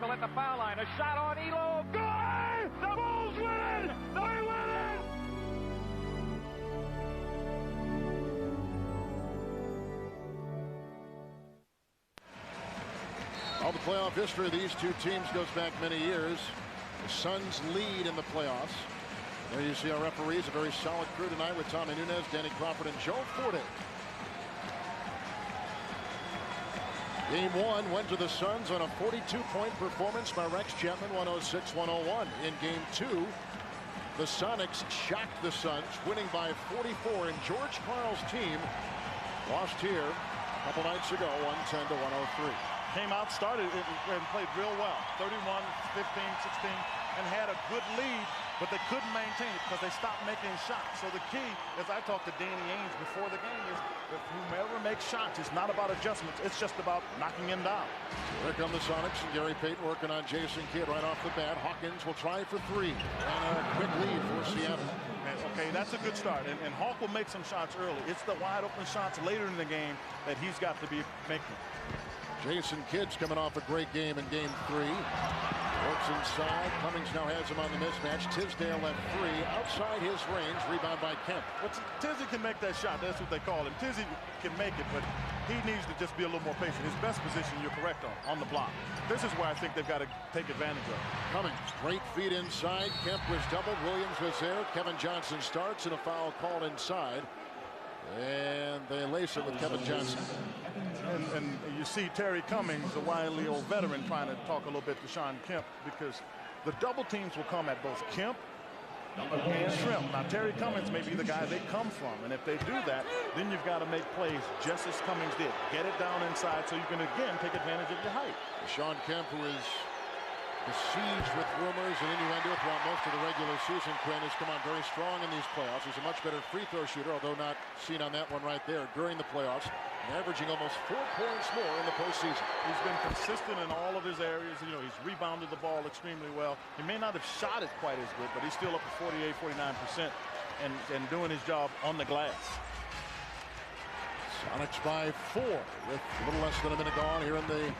tackle at the foul line. A shot on Elo. Good! The Bulls win it! They win it! All the playoff history of these two teams goes back many years. The Suns lead in the playoffs. There you see our referees, a very solid crew tonight with Tommy Nunez, Danny Crawford, and Joe Forte. Game one went to the Suns on a 42-point performance by Rex Chapman, 106-101. In game two, the Sonics shocked the Suns, winning by 44, and George Karl's team lost here a couple nights ago, 110-103. Came out, started and played real well. 31, 15, 16, and had a good lead, but they couldn't maintain it because they stopped making shots. So the key, as I talked to Danny Ainge before the game, is if whomever makes shots, it's not about adjustments. It's just about knocking him down. So here come the Sonics, and Gary Payton working on Jason Kidd right off the bat. Hawkins will try for three, and a quick lead for Seattle. Okay, that's a good start, and Hawk will make some shots early. It's the wide open shots later in the game that he's got to be making. Jason Kidd's coming off a great game in game three. Works inside. Cummings now has him on the mismatch. Tisdale at three. Outside his range. Rebound by Kemp. Tizzy can make that shot. That's what they call him. Tizzy can make it, but he needs to just be a little more patient. His best position, you're correct on the block. This is where I think they've got to take advantage of. Cummings, great feet inside. Kemp was doubled. Williams was there. Kevin Johnson starts, and a foul called inside. And they lace it with Kevin Johnson. And you see Terry Cummings, a wily old veteran, trying to talk a little bit to Shawn Kemp, because the double teams will come at both Kemp and Shrimp. Now, Terry Cummings may be the guy they come from, and if they do that, then you've got to make plays just as Cummings did. Get it down inside so you can, again, take advantage of your height. Shawn Kemp, who is besieged with rumors and innuendo throughout most of the regular season, Quinn, has come on very strong in these playoffs. He's a much better free throw shooter, although not seen on that one right there during the playoffs, and averaging almost 4 points more in the postseason. He's been consistent in all of his areas. You know, he's rebounded the ball extremely well. He may not have shot it quite as good, but he's still up to 48, 49% and doing his job on the glass. Sonics by 4 with a little less than a minute gone here in the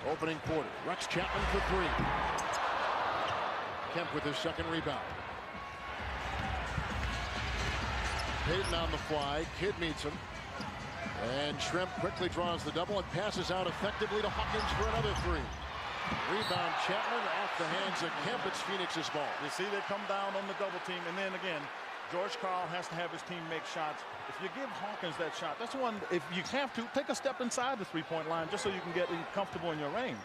opening quarter. Rex Chapman for three. Kemp with his second rebound. Payton on the fly. Kidd meets him. And Shrimp quickly draws the double and passes out effectively to Hawkins for another three. Rebound Chapman off the hands of Kemp. It's Phoenix's ball. You see they come down on the double team, and then again, George Karl has to have his team make shots. If you give Hawkins that shot, that's one, if you have to, take a step inside the three-point line just so you can get comfortable in your range.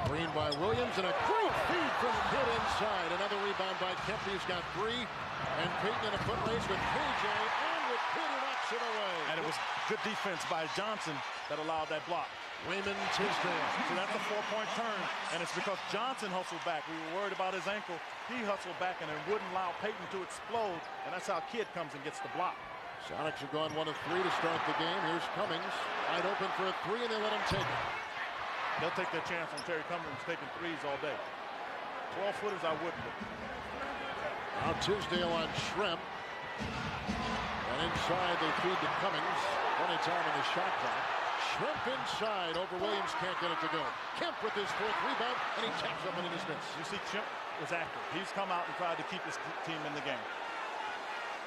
Screen by Williams, and a great feed from Kidd inside. Another rebound by Kemp. He's got three. And Payton in a foot race with KJ, and with Kidd, he knocks it away. And it was good defense by Johnson that allowed that block. Raymond Tisdale. So that's a 4-point turn, and it's because Johnson hustled back. We were worried about his ankle. He hustled back and it wouldn't allow Payton to explode, and that's how Kidd comes and gets the block. Sonics have gone 1 of 3 to start the game. Here's Cummings, wide open for a three, and they let him take it. They'll take their chance on Terry Cummings taking threes all day. 12-footers, I wouldn't. Now Tisdale on Shrimp. And inside they feed to Cummings. Plenty of time on the shot clock. Shrimp inside over Williams, can't get it to go. Kemp with his fourth rebound, and he taps up and in his miss. You see Kemp is active. He's come out and tried to keep his team in the game.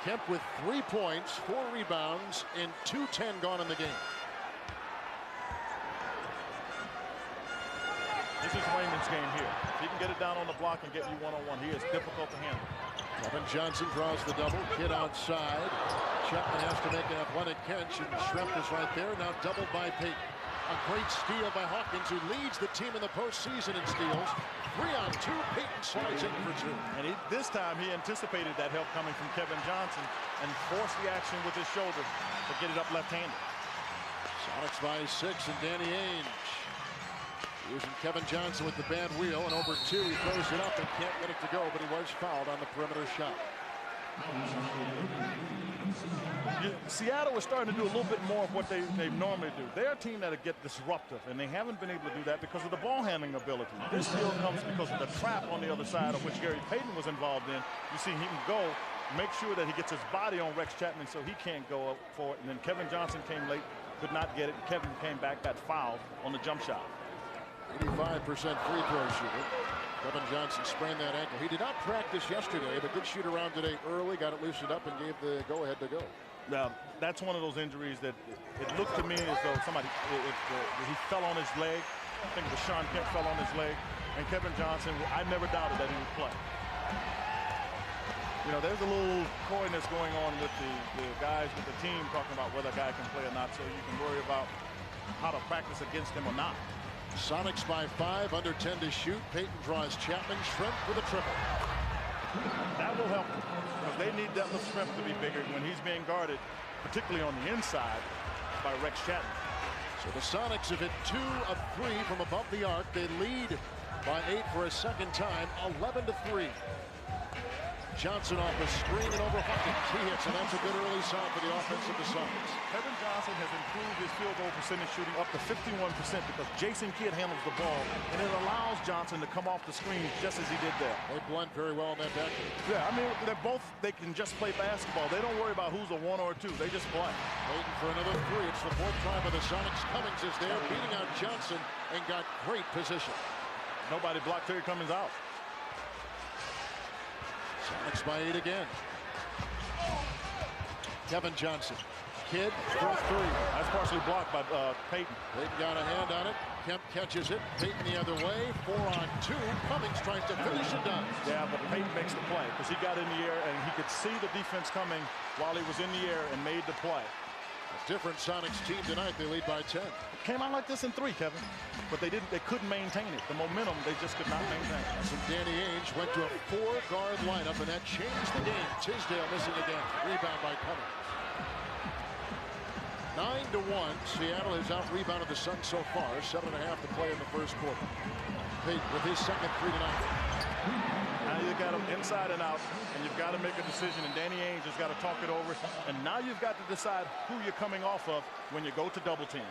Kemp with 3 points, 4 rebounds, and 2:10 gone in the game. This is Raymond's game here. If he can get it down on the block and get you one-on-one, he is difficult to handle. Kevin Johnson draws the double. Kidd outside. Chapman has to make an athletic catch, and Shrimp is right there. Now doubled by Payton. A great steal by Hawkins, who leads the team in the postseason in steals. 3-on-2. Payton slides in for 2. And this time he anticipated that help coming from Kevin Johnson and forced the action with his shoulder to get it up left-handed. Sonics by 6, and Danny Ainge using Kevin Johnson with the bad wheel, and over 2 he throws it up and can't get it to go, but he was fouled on the perimeter shot. Seattle is starting to do a little bit more of what they normally do. They're a team that get disruptive, and they haven't been able to do that because of the ball handling ability. This still comes because of the trap on the other side, of which Gary Payton was involved in. You see he can go, make sure that he gets his body on Rex Chapman so he can't go up for it, and then Kevin Johnson came late, could not get it. Kevin came back, got fouled on the jump shot. 85% free throw shooter. Kevin Johnson sprained that ankle. He did not practice yesterday, but did shoot around today early, got it loosened up, and gave the go-ahead to go. Now, that's one of those injuries that it looked to me as though somebody, he fell on his leg. I think it was Sean Kemp fell on his leg. And Kevin Johnson, I never doubted that he would play. You know, there's a little coyness going on with the guys with the team talking about whether a guy can play or not, so you can worry about how to practice against him or not. Sonics by 5, under 10 to shoot. Payton draws Chapman. Shrimp with a triple. That will help them because they need depth of strength to be bigger when he's being guarded, particularly on the inside, by Rex Chapman. So the Sonics have hit 2 of 3 from above the arc. They lead by 8 for a second time, 11-3. Johnson off a screen and over Hawkins. He hits, and that's a good early sign for the offense of the Sonics. Kevin Johnson has improved his field goal percentage shooting up to 51% because Jason Kidd handles the ball, and it allows Johnson to come off the screen just as he did there. They blend very well in that backcourt. Yeah, I mean, they can just play basketball. They don't worry about who's a 1 or a 2. They just play. Waiting for another 3. It's the 4th try by the Sonics. Cummings is there, beating out Johnson, and got great position. Nobody blocked Terry Cummings out. Sonics by 8 again. Kevin Johnson. Kidd for 3. That's partially blocked by Payton. Payton got a hand on it. Kemp catches it. Payton the other way. 4 on 2. Cummings tries to finish and does. Yeah, but Payton makes the play because he got in the air and he could see the defense coming while he was in the air and made the play. A different Sonics team tonight. They lead by 10. Came out like this in 3, Kevin, but they couldn't maintain it. The momentum, they just could not maintain. And Danny Ainge went to a 4-guard lineup, and that changed the game. Tisdale missing again. Rebound by Cummings. 9-1. Seattle has out-rebounded the Suns so far. 7.5 to play in the first quarter. Payton with his second 3 tonight. Now you've got them inside and out, and you've got to make a decision, and Danny Ainge has got to talk it over. And now you've got to decide who you're coming off of when you go to double team.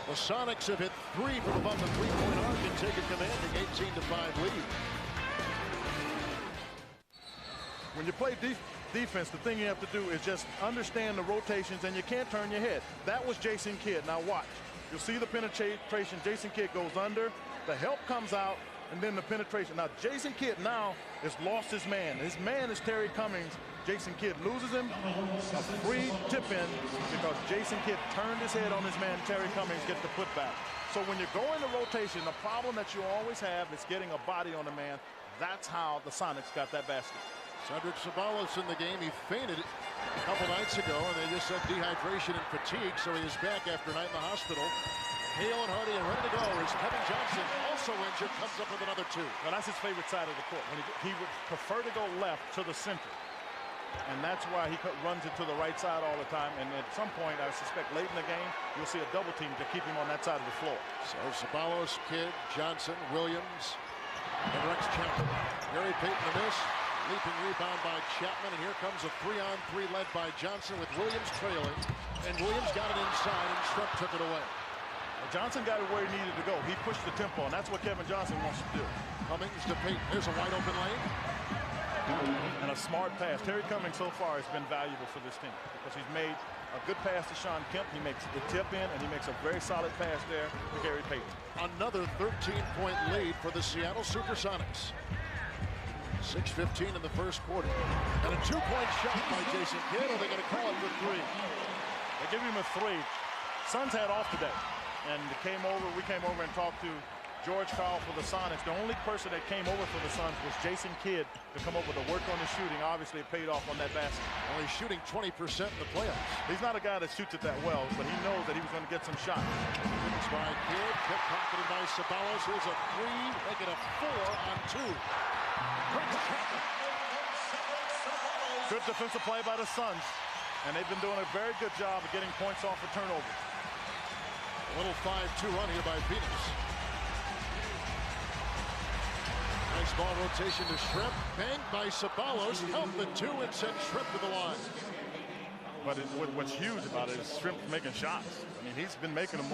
The Sonics have hit 3 from above the 3-point arc and take a commanding 18-5 lead. When you play defense, the thing you have to do is just understand the rotations, and you can't turn your head. That was Jason Kidd. Now watch. You'll see the penetration. Jason Kidd goes under. The help comes out, and then the penetration. Now Jason Kidd now has lost his man. His man is Terry Cummings. Jason Kidd loses him. A free tip in because Jason Kidd turned his head on his man. Terry Cummings gets the putback. So when you go into rotation, the problem that you always have is getting a body on the man. That's how the Sonics got that basket. Cedric Ceballos in the game. He fainted a couple nights ago, and they just said dehydration and fatigue, so he is back after a night in the hospital. Hale and Hardy and ready to go as Kevin Johnson, also injured, comes up with another 2. Well, that's his favorite side of the court. When he would prefer to go left to the center. And that's why he runs it to the right side all the time. And at some point, I suspect late in the game, you'll see a double team to keep him on that side of the floor. So Ceballos, Kidd, Johnson, Williams, and Rex Chapman. Gary Payton to miss. Leaping rebound by Chapman. And here comes a 3-on-3 led by Johnson with Williams trailing. And Williams got it inside, and Shrimp took it away. Well, Johnson got it where he needed to go. He pushed the tempo, and that's what Kevin Johnson wants to do. Cummings to Payton. There's a wide open lane. And a smart pass. Terry Cummings so far has been valuable for this team because he's made a good pass to Sean Kemp. He makes the tip in, and he makes a very solid pass there to Gary Payton. Another 13-point lead for the Seattle Supersonics. 6:15 in the first quarter. And a 2-point shot by Jason Kidd. Are they going to call it for 3? They give him a 3. Suns had off today. And we came over and talked to George Karl for the Sonics. The only person that came over for the Suns was Jason Kidd to come over to work on the shooting. Obviously, it paid off on that basket. Only shooting 20% in the playoffs. He's not a guy that shoots it that well, but he knows that he was going to get some shots. It's by Kidd, pickpocketed by Ceballos. Here's a 3, make it a 4 on 2. Good defensive play by the Suns, and they've been doing a very good job of getting points off for turnovers. A little 5-2 run here by Phoenix. Nice ball rotation to Shrimp. Banked by Ceballos. Helped the 2 and sent Shrimp to the line. But what's huge about it is Shrimp making shots. I mean, he's been making them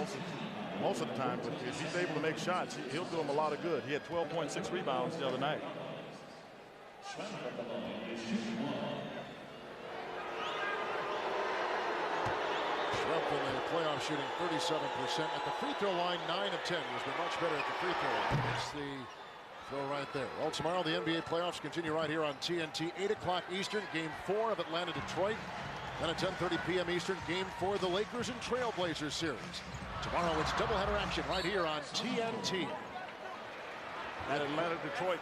most of the time, but if he's able to make shots, he'll do them a lot of good. He had 12.6 rebounds the other night. Shrimp Kemp in the playoffs shooting 37%. At the free throw line, 9 of 10. He's been much better at the free throw line. It's the throw right there. Well, tomorrow the NBA playoffs continue right here on TNT. 8 o'clock Eastern, Game 4 of Atlanta-Detroit. Then at 10:30 p.m. Eastern, Game 4 of the Lakers and Trailblazers series. Tomorrow it's doubleheader action right here on TNT. That Atlanta-Detroit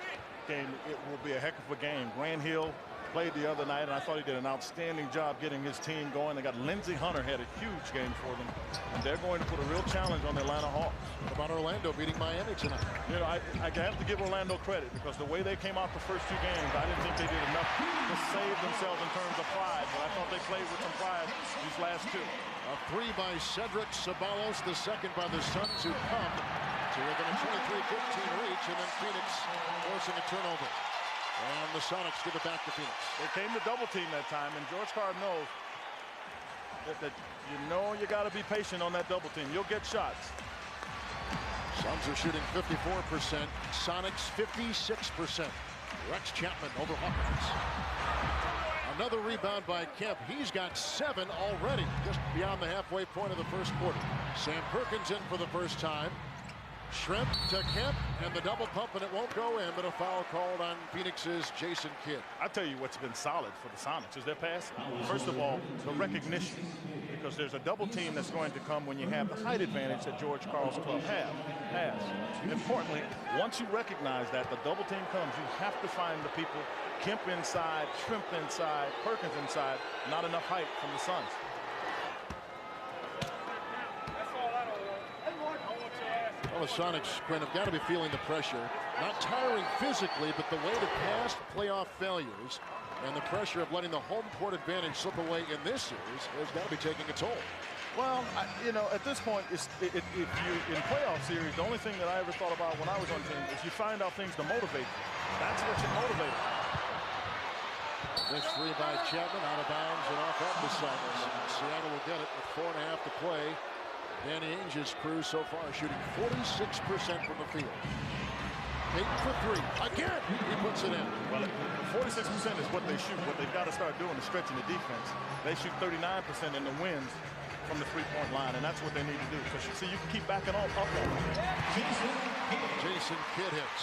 game, it will be a heck of a game. Grant Hill played the other night, and I thought he did an outstanding job getting his team going. They got Lindsey Hunter had a huge game for them, and they're going to put a real challenge on the Atlanta Hawks. What about Orlando beating Miami tonight? You know, I have to give Orlando credit because the way they came out the first 2 games, I didn't think they did enough to save themselves in terms of pride, but I thought they played with some pride these last 2. A 3 by Cedric Ceballos, the second by the Suns, who come to within a 23-15 reach, and then Phoenix forcing a turnover. And the Sonics give it back to Phoenix. They came to double team that time, and George Carr knows that you got to be patient on that double team. You'll get shots. Suns are shooting 54%. Sonics 56%. Rex Chapman over Hawkins. Another rebound by Kemp. He's got 7 already, just beyond the halfway point of the first quarter. Sam Perkins in for the first time. Shrimp to Kemp, and the double pump, and it won't go in, but a foul called on Phoenix's Jason Kidd. I tell you what's been solid for the Sonics is their passing. First of all, the recognition, because there's a double team that's going to come when you have the height advantage that George Karl's club has. Importantly, once you recognize that the double team comes, you have to find the people, Kemp inside, Shrimp inside, Perkins inside, not enough height from the Suns. Well, the Sonics, Quinn, have got to be feeling the pressure. Not tiring physically, but the weight of past playoff failures and the pressure of letting the home court advantage slip away in this series has got to be taking a toll. Well, you know, at this point, if you in playoff series, the only thing that I ever thought about when I was on team is you find out things to motivate you. That's what should motivate you. This 3 by Chapman, out of bounds and off at the Sonics. Seattle will get it with 4.5 to play. Danny Ainge's crew so far shooting 46% from the field. 8 for 3. Again, he puts it in. Well, 46% is what they shoot. What they've got to start doing is stretching the defense. They shoot 39% in the wins from the three-point line, and that's what they need to do. Because you see, you can keep backing up on them. Jason Kidd hits.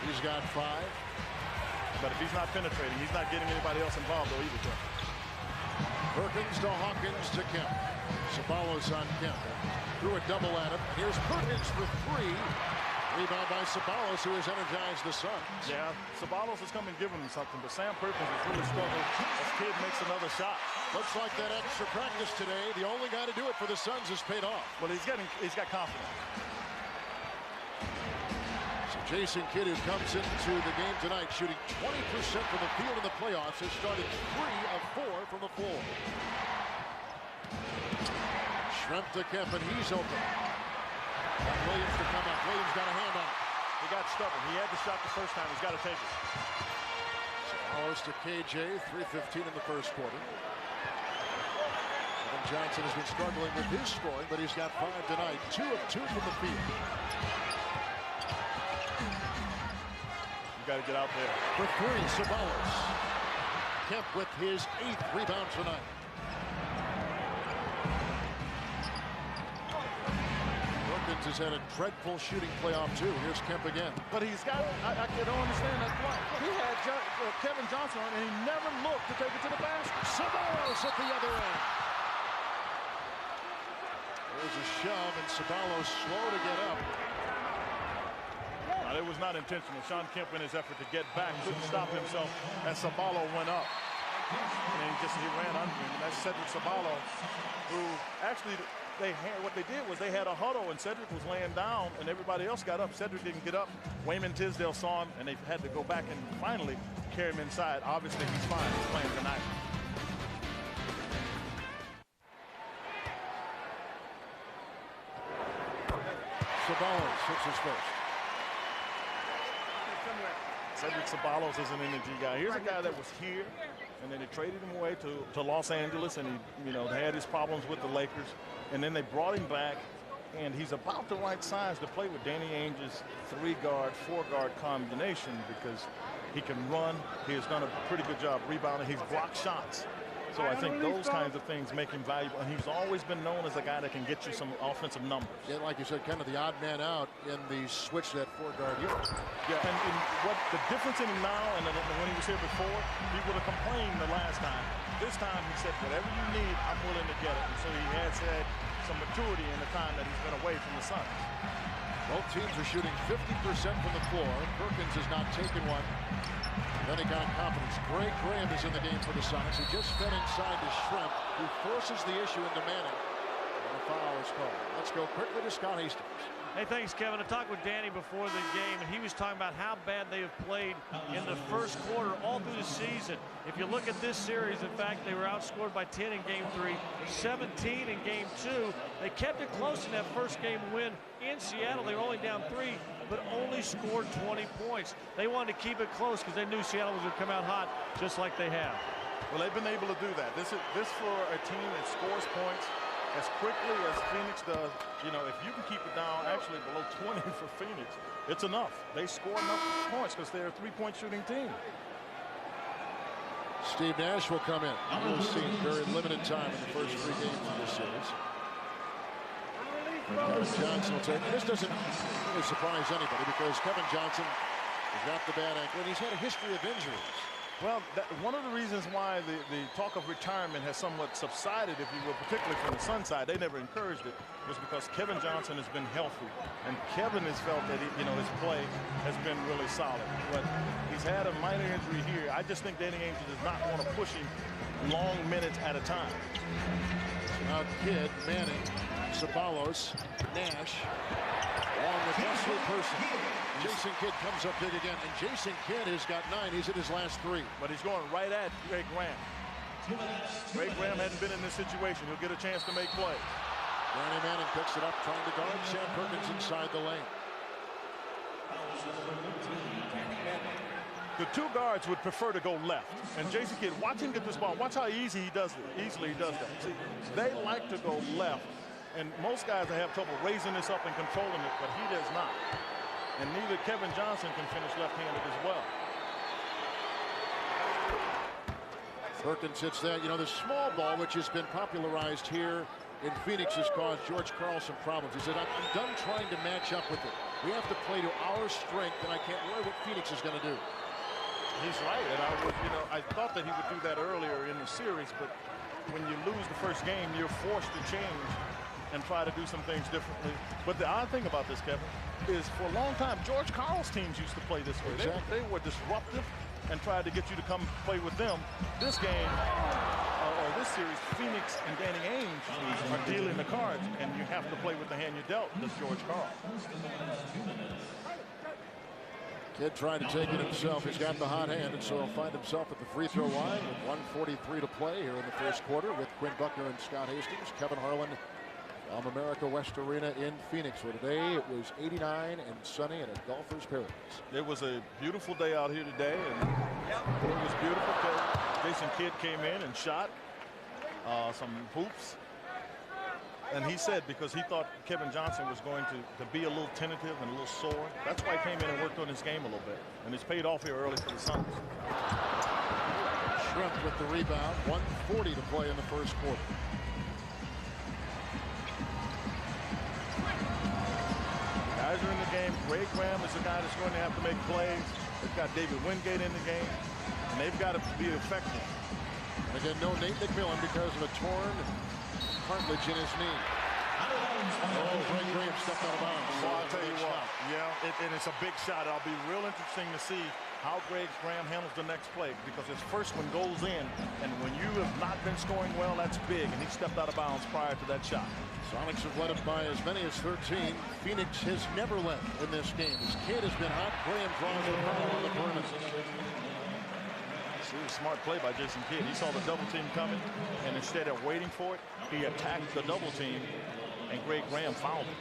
He's got 5. But if he's not penetrating, he's not getting anybody else involved, though, either. Perkins to Hawkins to Kemp. Ceballos on Kemp. Threw a double at him. Here's Perkins for 3. Rebound by Ceballos, who has energized the Suns. Yeah, Ceballos is coming and giving him something, but Sam Perkins is really struggling as Kidd makes another shot. Looks like that extra practice today, the only guy to do it for the Suns, has paid off. Well, he's got confidence. So Jason Kidd, who comes into the game tonight shooting 20% from the field in the playoffs, has started 3 of 4 from the floor. Shrimp to Kemp, and he's open. Got Williams to come up. Williams got a hand on it. He got stubborn. He had the shot the first time. He's got to take it. Ceballos to KJ, 3:15 in the first quarter. Evan Johnson has been struggling with his scoring, but he's got 5 tonight. 2 of 2 from the field. You got to get out there. For 3, Ceballos. Kemp with his 8th rebound tonight. Perkins has had a dreadful shooting playoff too. Here's Kemp again. But he's got, I don't understand that block. He had Kevin Johnson on, and he never looked to take it to the basket. Ceballos at the other end. There's a shove, and Ceballos slow to get up. It was not intentional. Sean Kemp, in his effort to get back, couldn't stop himself as Ceballos went up. And he ran under him. And that's Cedric Ceballos, who actually what they did was they had a huddle, and Cedric was laying down, and everybody else got up. Cedric didn't get up. Wayman Tisdale saw him, and they had to go back and finally carry him inside. Obviously, he's fine. He's playing tonight. Ceballos hits his first. Cedric Ceballos is an energy guy. Here's a guy that was here, and then they traded him away to Los Angeles, and he, had his problems with the Lakers, and then they brought him back, and he's about the right size to play with Danny Ainge's 3-guard, 4-guard combination because he can run. He has done a pretty good job rebounding. He's blocked shots. So I think those kinds of things make him valuable, and he's always been known as a guy that can get you some offensive numbers. Yeah, like you said, kind of the odd man out in the switch that 4-guard unit. Yeah, and what the difference in him now and when he was here before, he would have complained the last time. This time he said, whatever you need, I'm willing to get it. And so he has had some maturity in the time that he's been away from the Suns. Both teams are shooting 50% from the floor. Perkins has not taken one. Then he got confidence. Greg Graham is in the game for the Sonics. He just fed inside to Shrimp, who forces the issue into Manning. And a foul is called. Let's go quickly to Scott Hastings. Hey, thanks, Kevin. I talked with Danny before the game, and he was talking about how bad they have played in the first quarter all through the season. If you look at this series, in fact, they were outscored by 10 in Game 3, 17 in Game 2. They kept it close in that first game win in Seattle. They were only down 3, but only scored 20 points. They wanted to keep it close because they knew Seattle was going to come out hot, just like they have. Well, they've been able to do that. This for a team that scores points as quickly as Phoenix does. You know, if you can keep it down actually below 20 for Phoenix, it's enough. They score enough points because they're a three-point shooting team. Steve Nash will come in. You'll see very limited time in the first 3 games of this series. Kevin Johnson will take. This doesn't really surprise anybody because Kevin Johnson has got the bad ankle and he's had a history of injuries. Well, one of the reasons why the talk of retirement has somewhat subsided, if you will, particularly from the Sun side, they never encouraged it, was because Kevin Johnson has been healthy. And Kevin has felt that his play has been really solid. But he's had a minor injury here. I just think Danny Ainge does not want to push him long minutes at a time. Now Kidd, Manning, Ceballos, Nash, along with Wesley Person. Jason Kidd comes up big again, and Jason Kidd has got 9. He's at his last 3. But he's going right at Greg Graham. Greg Graham hadn't been in this situation. He'll get a chance to make plays. Danny Manning picks it up, trying to guard Sam Perkins inside the lane. The 2 guards would prefer to go left. And Jason Kidd, watch him get this ball. Watch how easily he does that. See, they like to go left. And most guys have trouble raising this up and controlling it, but he does not. And neither Kevin Johnson can finish left-handed as well. Perkins hits that. You know, the small ball, which has been popularized here in Phoenix, has caused George Karl some problems. He said, I'm done trying to match up with it. We have to play to our strength, and I can't worry what Phoenix is going to do. He's right, and I thought that he would do that earlier in the series, but when you lose the first game, you're forced to change and try to do some things differently. But the odd thing about this, Kevin, is for a long time, George Karl's teams used to play this way. Exactly. They were disruptive and tried to get you to come play with them. This game, or this series, Phoenix and Danny Ainge are dealing the cards, and you have to play with the hand you dealt. That's George Karl. Kidd trying to take it himself. He's got the hot hand, and so he'll find himself at the free throw line with 1:43 to play here in the first quarter with Quinn Buckner and Scott Hastings. Kevin Harlan from America West Arena in Phoenix, where today it was 89 and sunny and a golfer's paradise. It was a beautiful day out here today, and it was beautiful. Jason Kidd came in and shot some hoops. And he said because he thought Kevin Johnson was going to be a little tentative and a little sore. That's why he came in and worked on his game a little bit. And it's paid off here early for the Suns. Shrimp with the rebound. 1:40 to play in the first quarter. Guys are in the game. Greg Graham is the guy that's going to have to make plays. They've got David Wingate in the game, and they've got to be effective. Again, no Nate McMillan because of a torn cartilage in his knee. Oh, Greg Graham stepped out of bounds. Well, I'll tell you what, and it's a big shot. It'll be real interesting to see how Greg Graham handles the next play, because his first one goes in, and when you have not been scoring well, that's big, and he stepped out of bounds prior to that shot. Sonics have led it by as many as 13. Phoenix has never led in this game. His kid has been hot. Graham draws the foul on the perimeter. See, smart play by Jason Kidd. He saw the double team coming, and instead of waiting for it, he attacked the double team, and Greg Graham fouled him.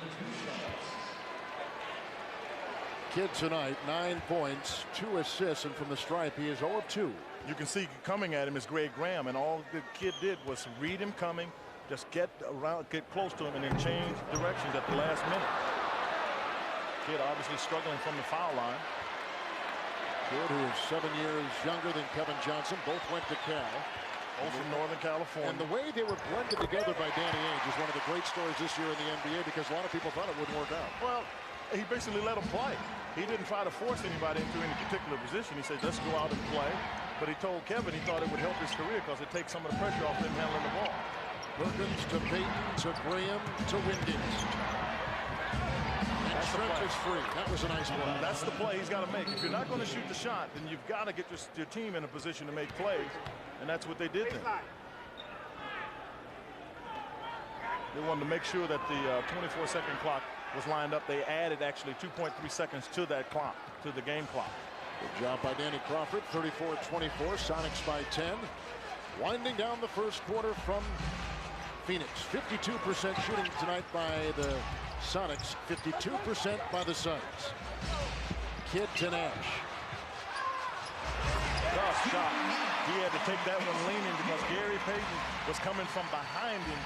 Kidd tonight, 9 points, 2 assists, and from the stripe, he is 0 of 2. You can see coming at him is Greg Graham, and all the kid did was read him coming, just get around, get close to him, and then change directions at the last minute. Kidd obviously struggling from the foul line. Kidd, who is 7 years younger than Kevin Johnson, both went to Cal. both from Northern California. And the way they were blended together by Danny Ainge is one of the great stories this year in the NBA, because a lot of people thought it wouldn't work out. Well, he basically let them play. He didn't try to force anybody into any particular position. He said, let's go out and play. But he told Kevin he thought it would help his career because it takes some of the pressure off him handling the ball. Perkins to Payton to Graham to Wingate. And Shrimp is free. That was a nice one. That's the play he's got to make. If you're not going to shoot the shot, then you've got to get your team in a position to make plays. And that's what they did then. They wanted to make sure that the 24-second clock was lined up. They added actually 2.3 seconds to that clock, to the game clock. Good job by Danny Crawford. 34-24. Sonics by 10. Winding down the first quarter from Phoenix. 52% shooting tonight by the Sonics. 52% by the Suns. Kidd to Nash. Tough shot. He had to take that one leaning because Gary Payton was coming from behind him,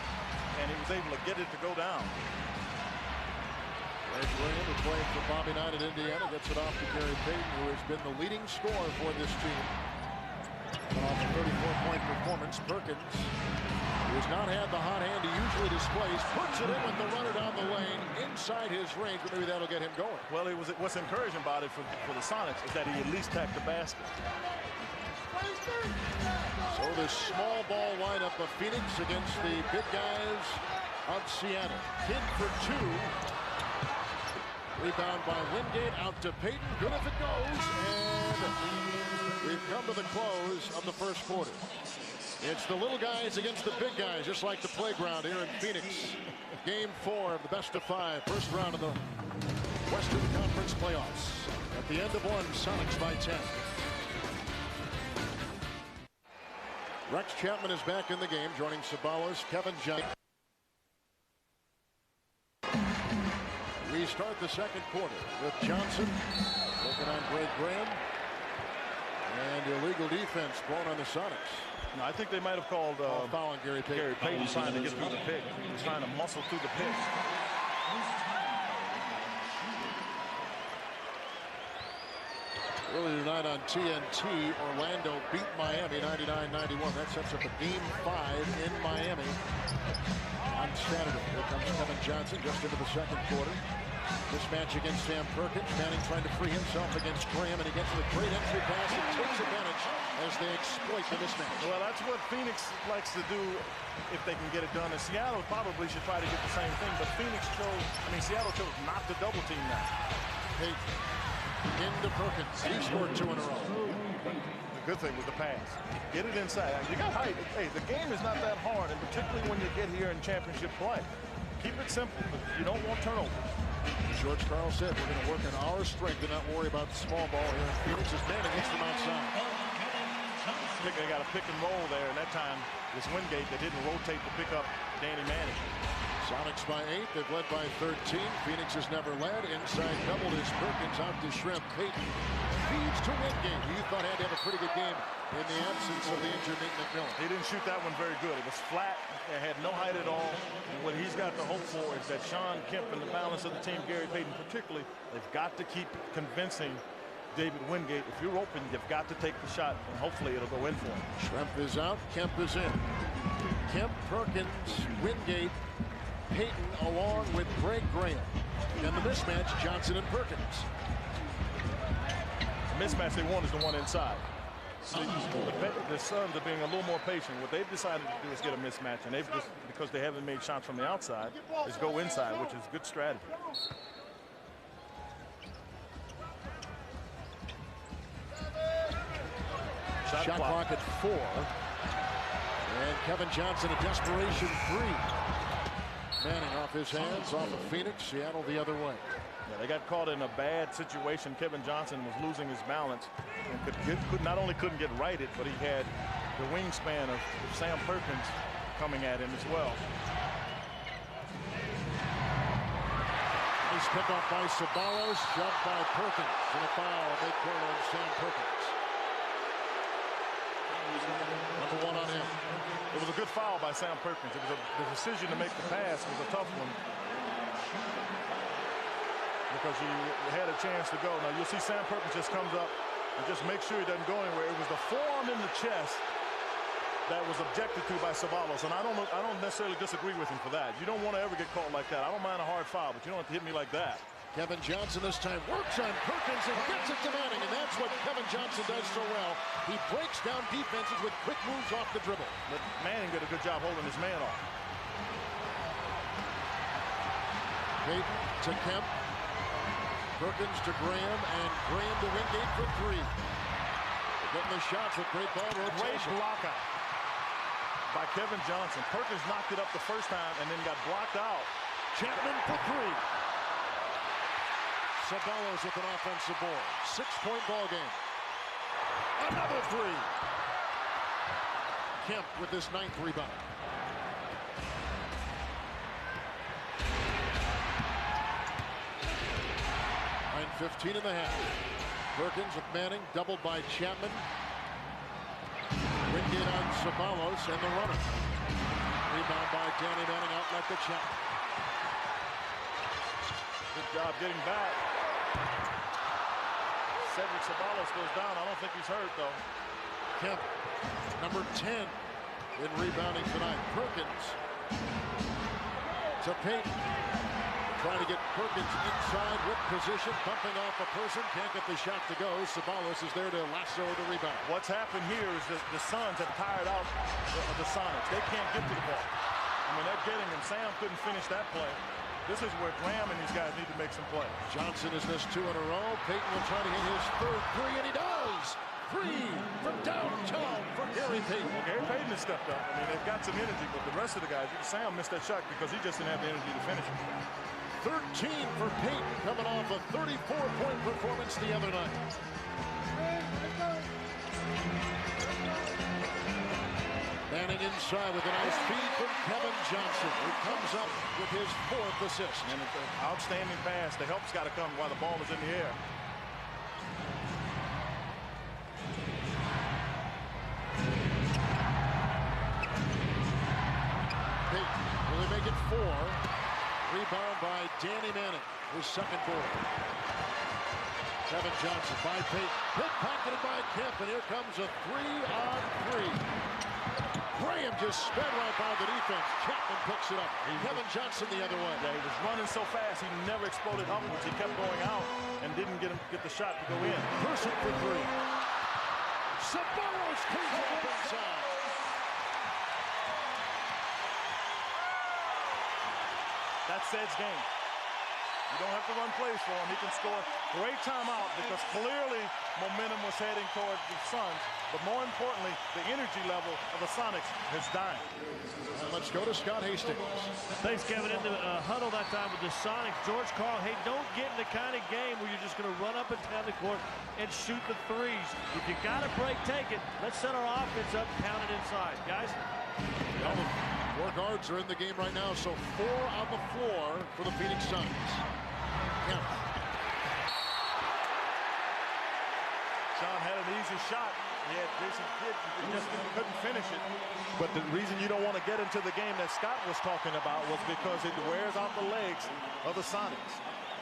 and he was able to get it to go down. Ed Williams, who played for Bobby Knight in Indiana, gets it off to Gary Payton, who has been the leading scorer for this team. And off a 34-point performance, Perkins, who has not had the hot hand he usually displays, puts it in with the runner down the lane inside his range, but maybe that'll get him going. Well, what's encouraging about it for the Sonics is that he at least tacked the basket. So this small ball lineup of Phoenix against the big guys of Seattle. Kidd for two. Rebound by Wingate out to Payton. Good if it goes. And we've come to the close of the first quarter. It's the little guys against the big guys, just like the playground here in Phoenix. Game 4 of the best of 5. First round of the Western Conference playoffs. At the end of one, Sonics by 10. Rex Chapman is back in the game, joining Sabalos, Kevin Johnson. We start the second quarter with Johnson working on Greg Graham, and illegal defense blown on the Sonics. No, I think they might have called foul on Gary Payton. Gary Payton trying to get through the pick. He was trying to muscle through the pick. Earlier tonight on TNT, Orlando beat Miami 99-91. That sets up a Game 5 in Miami on Saturday. Here comes Kevin Johnson just into the second quarter. Mismatch against Sam Perkins. Manning trying to free himself against Graham, and he gets a great entry pass and takes advantage as they exploit the mismatch. Well, that's what Phoenix likes to do if they can get it done. And Seattle probably should try to get the same thing, but Seattle chose not to double team that. Payton into Perkins. He scored 2 in a row. The good thing was the pass. Get it inside. You got height. Hey, the game is not that hard, and particularly when you get here in championship play. Keep it simple, but you don't want turnovers. George Karl said we're going to work on our strength and not worry about the small ball here. Phoenix is Manning gets them outside. They got a pick and roll there, and that time this Wingate that didn't rotate to pick up Danny Manning. Sonics by 8. They've led by 13. Phoenix has never led. Inside double is Perkins out to Shrimp. Payton feeds to Wingate, who you thought had to have a pretty good game in the absence of the injured Nate McMillan. He didn't shoot that one very good. It was flat. It had no height at all. And what he's got to hope for is that Sean Kemp and the balance of the team, Gary Payton particularly, they've got to keep convincing David Wingate. If you're open, you've got to take the shot, and hopefully it'll go in for him. Shrimp is out. Kemp is in. Kemp, Perkins, Wingate, Payton along with Greg Graham. And the mismatch, Johnson and Perkins. The mismatch they want is the one inside. See, the Suns are being a little more patient. What they've decided to do is get a mismatch, and they've just, because they haven't made shots from the outside, is go inside, which is good strategy. Shot clock at 4. And Kevin Johnson, a desperation 3. Manning off his hands, off of Phoenix. Seattle the other way. Yeah, they got caught in a bad situation. Kevin Johnson was losing his balance and not only couldn't get righted, but he had the wingspan of Sam Perkins coming at him as well. Nice pickoff by Sabalos, shoved by Perkins, and a foul on midcourt on Sam Perkins. Number 1 on him. It was a good foul by Sam Perkins. It was the decision to make the pass was a tough one because he had a chance to go. Now you'll see Sam Perkins just comes up and just make sure he doesn't go anywhere. It was the forearm in the chest that was objected to by Ceballos, and I don't necessarily disagree with him for that. You don't want to ever get caught like that. I don't mind a hard foul, but you don't have to hit me like that. Kevin Johnson this time works on Perkins and gets it to Manning, and that's what Kevin Johnson does so well. He breaks down defenses with quick moves off the dribble. But Manning did a good job holding his man off. Payton to Kemp. Perkins to Graham, and Graham to Wingate for three. Getting the shots with great ball rotation. Great block out by Kevin Johnson. Perkins knocked it up the first time and then got blocked out. Chapman for three. Ceballos with an offensive board. 6-point ball game. Another three. Kemp with his 9th rebound. And 15 and a half. Perkins with Manning, doubled by Chapman. Wingate on Ceballos and the runner. Rebound by Danny Manning, outlet to Chapman. Good job getting back. Cedric Ceballos goes down. I don't think he's hurt, though. Kemp, number 10 in rebounding tonight. Perkins to Payton. Trying to get Perkins inside with position, bumping off a person, can't get the shot to go. Ceballos is there to lasso the rebound. What's happened here is that the Suns have tired out the Sonics. They can't get to the ball. I mean, they're getting him. Sam couldn't finish that play. This is where Graham and these guys need to make some plays. Johnson has missed 2 in a row. Payton will try to hit his 3rd three, and he does! 3 from downtown for Gary Payton. Well, Gary Payton has stepped up. I mean, they've got some energy, but the rest of the guys, Sam missed that shot because he just didn't have the energy to finish it. 13 for Payton, coming off a 34-point performance the other night. Manning inside with a nice feed from Kevin Johnson, who comes up with his 4th assist. And it's an outstanding pass. The help's got to come while the ball is in the air. Payton, will he make it 4? Rebound by Danny Manning, his 2nd board. Kevin Johnson by Payton. Pickpocketed by Kemp, and here comes a 3-on-3. Graham just sped right by the defense. Chapman picks it up. Kevin Johnson the other way. Yeah, he was running so fast, he never exploded upwards. He kept going out and didn't get the shot to go in. Person for 3. Ceballos cleans it up inside. That's Ced's game. You don't have to run plays for him. He can score. Great timeout because clearly momentum was heading toward the Suns. But more importantly, the energy level of the Sonics has died. And let's go to Scott Hastings. Thanks, Kevin. In the huddle that time with the Sonics, George Karl, hey, don't get in the kind of game where you're just going to run up and down the court and shoot the threes. If you got a break, take it. Let's set our offense up, pound it inside. Guys? Well, the 4 guards are in the game right now, so 4 on the floor for the Phoenix Suns. Kemp. Sean had an easy shot. He had Jason Kidd, he just couldn't finish it. But the reason you don't want to get into the game that Scott was talking about was because it wears out the legs of the Sonics.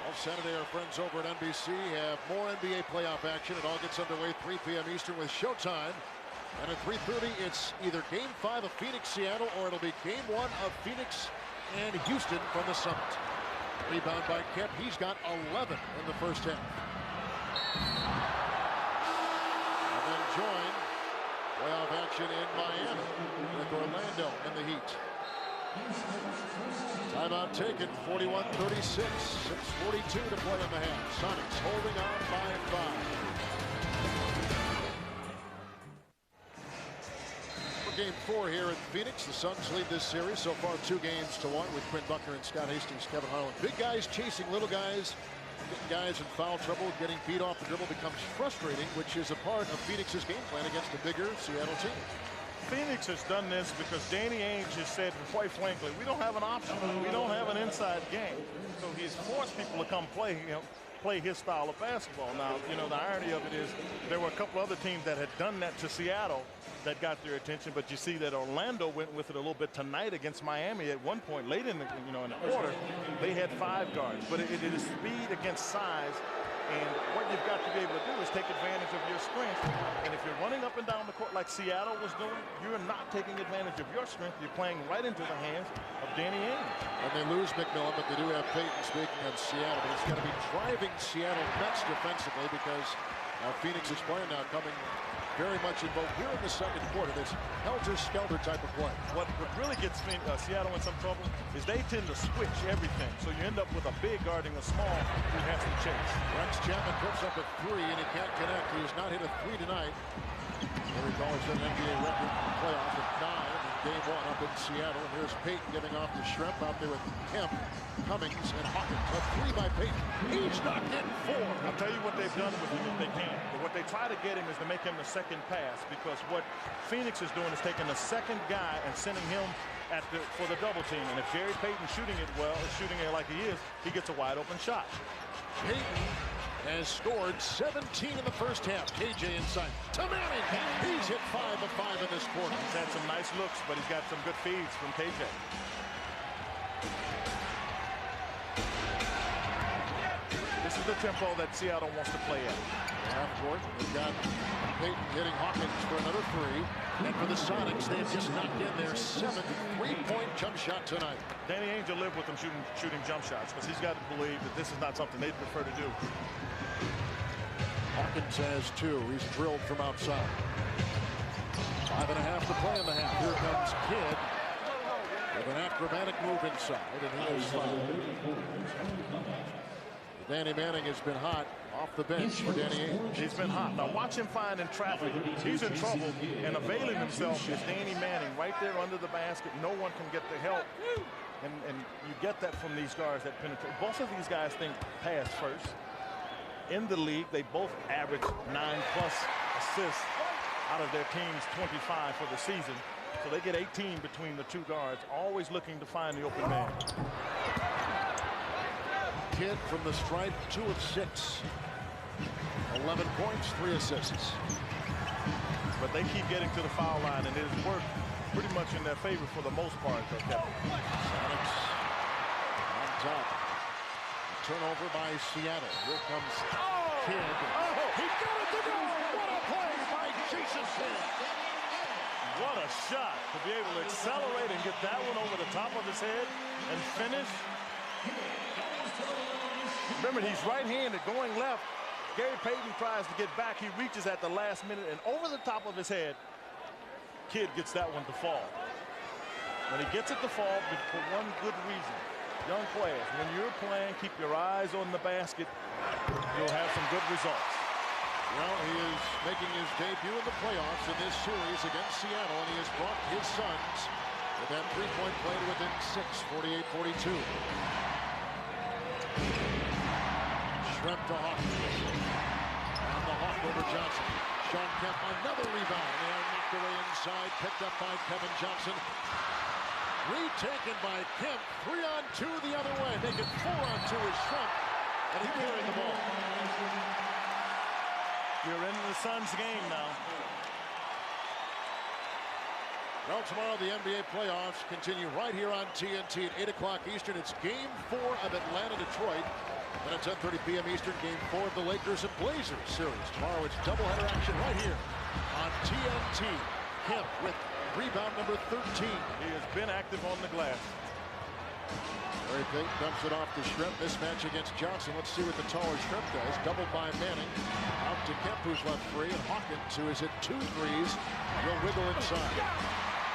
Well, Saturday, our friends over at NBC have more NBA playoff action. It all gets underway 3 p.m. Eastern with Showtime. And at 3:30, it's either Game 5 of Phoenix-Seattle or it'll be Game 1 of Phoenix and Houston from the Summit. Rebound by Kemp. He's got 11 in the first half. And then join playoff action in Miami with Orlando and the Heat. Timeout taken, 41-36. 6:42 to play in the half. Sonics holding on by 5. Game 4 here in Phoenix. The Suns lead this series so far 2-1 with Quinn Buckner and Scott Hastings, Kevin Harlan. Big guys chasing little guys, getting guys in foul trouble, getting beat off the dribble becomes frustrating, which is a part of Phoenix's game plan against the bigger Seattle team. Phoenix has done this because Danny Ainge has said, quite frankly, we don't have an option. We don't have an inside game. So he's forced people to come play his style of basketball. Now, the irony of it is there were a couple other teams that had done that to Seattle that got their attention, but you see that Orlando went with it a little bit tonight against Miami at one point late in the in the quarter. They had 5 guards, but it is speed against size And what you've got to be able to do is take advantage of your strength. And if you're running up and down the court like Seattle was doing, you're not taking advantage of your strength. You're playing right into the hands of Danny Ainge. And they lose McMillan, but they do have Payton, speaking of Seattle. But it's going to be driving Seattle nuts defensively because Phoenix is playing now, coming very much involved here in the second quarter. This helter-skelter type of play. What really gets Seattle in some trouble is they tend to switch everything. So you end up with a big guarding a small who has to chase. Rex Chapman puts up a 3 and he can't connect. He has not hit a 3 tonight. You recall it's an NBA record playoff of 9 in game 1 up in Seattle. And here's Payton giving off the Shrimp out there with Kemp, Cummings, and Hawkins. A 3 by Payton. He's knocked in 4. I'll tell you what they've done with him if they can. But what they try to get him is to make him the second pass, because what Phoenix is doing is taking the second guy and sending him for the double team. And if Gary Payton's shooting it well, shooting it like he is, he gets a wide open shot. Payton has scored 17 in the first half. KJ inside to Manning. He's hit 5 of 5 in this quarter. He's had some nice looks, but he's got some good feeds from KJ. This is the tempo that Seattle wants to play at. Half court, we've got Payton hitting Hawkins for another 3. And for the Sonics, they have just knocked in their 7th three-point jump shot tonight. Danny Ainge will live with them shooting jump shots, because he's got to believe that this is not something they'd prefer to do. Hawkins has 2. He's drilled from outside. 5.5 to play in the half. Here comes Kidd with an acrobatic move inside, and he is fouled. Danny Manning has been hot off the bench for Danny Ainge. He's been hot. Now watch him find in traffic. He's in trouble, and availing himself is Danny Manning right there under the basket. No one can get the help. And you get that from these guards that penetrate. Both of these guys think pass first. In the league, they both average 9+ assists out of their team's 25 for the season. So they get 18 between the two guards, always looking to find the open man. Kidd from the stripe, 2 of 6. 11 points, 3 assists. But they keep getting to the foul line, and it has worked pretty much in their favor for the most part. Sonics on top. Turnover by Seattle. Here comes Kidd. Oh, he got it to go! What a play by Jason Kidd! What a shot to be able to accelerate and get that one over the top of his head and finish. Remember, he's right-handed going left. Gary Payton tries to get back. He reaches at the last minute, and over the top of his head, Kidd gets that one to fall. When he gets it to fall for one good reason. Young players, when you're playing, keep your eyes on the basket. You'll have some good results. Well, he is making his debut in the playoffs in this series against Seattle, and he has brought his Suns with that three-point play to within 6, 48-42. Shrimp to Hawkins. And the Hawk over Johnson. Sean Kemp, another rebound. They are knocked away inside, picked up by Kevin Johnson. Retaken by Kemp. 3-on-2 the other way. Make it 4-on-2 with Shrimp. And he carried the ball. You're into the Suns game now. Well, tomorrow the NBA playoffs continue right here on TNT at 8 o'clock Eastern. It's Game 4 of Atlanta-Detroit. And at 10:30 p.m. Eastern, Game 4 of the Lakers and Blazers series. Tomorrow it's doubleheader action right here on TNT. Kemp with rebound number 13. He has been active on the glass. Gary Payton dumps it off to Shrimp. Mismatch against Johnson. Let's see what the taller Shrimp does. Doubled by Manning. Out to Kemp, who's left free. And Hawkins, who has hit 2 threes, will wiggle inside.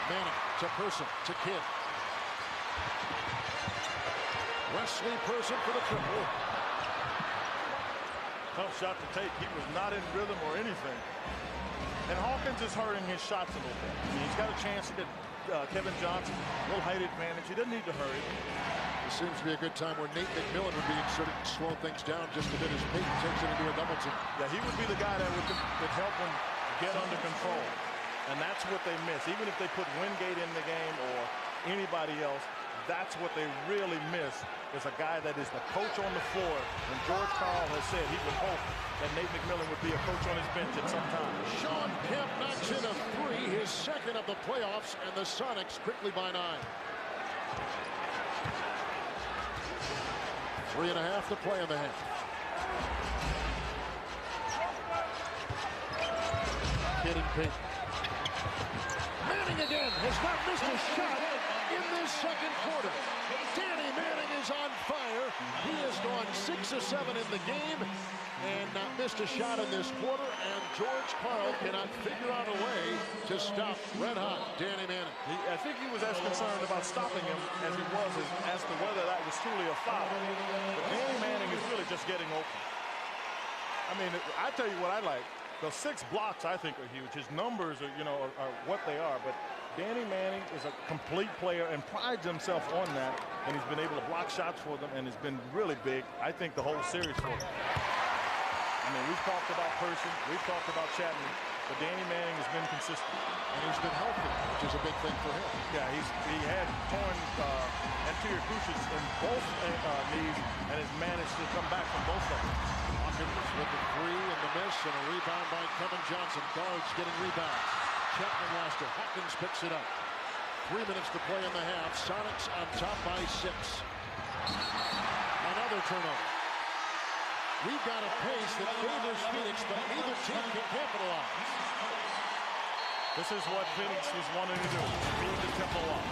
Manning to Person to Kidd. Wesley Person for the triple. Tough shot to take. He was not in rhythm or anything. And Hawkins is hurting his shots a little bit. I mean, he's got a chance to get Kevin Johnson a little height advantage. He doesn't need to hurry. This seems to be a good time where Nate McMillan would be inserted to slow things down just a bit as Payton takes it into a double team. Yeah, he would be the guy that would help him get under control. And that's what they miss. Even if they put Wingate in the game or anybody else, that's what they really miss, is a guy that is the coach on the floor. And George Karl has said he would hope that Nate McMillan would be a coach on his bench at some time. Sean Kemp knocks in a 3, his second of the playoffs, and the Sonics quickly by 9. 3.5 to play in the half. Kidding Peyton. Manning again has not missed a shot in this second quarter. Danny Manning is on fire. He has gone 6 of 7 in the game and not missed a shot in this quarter. And George Karl cannot figure out a way to stop red-hot Danny Manning. I think he was as concerned about stopping him as he was as to whether that was truly a foul. But Danny Manning is really just getting open. I mean, I tell you what I like. Those 6 blocks, I think, are huge. His numbers are, are what they are. But Danny Manning is a complete player and prides himself on that. And he's been able to block shots for them and has been really big, I think, the whole series for them. I mean, we've talked about Person, we've talked about Chapman, but Danny Manning has been consistent. And he's been healthy, which is a big thing for him. Yeah, he had torn anterior cruciates in both knees and has managed to come back from both of them. Hawkins with the 3 and the miss, and a rebound by Kevin Johnson. Guards getting rebounds. Chapman lost it. Hawkins picks it up. 3 minutes to play in the half. Sonics on top by 6. Another turnover. We've got a pace that favors Phoenix, but neither team can capitalize. This is what Phoenix was wanting to do, move the tempo up.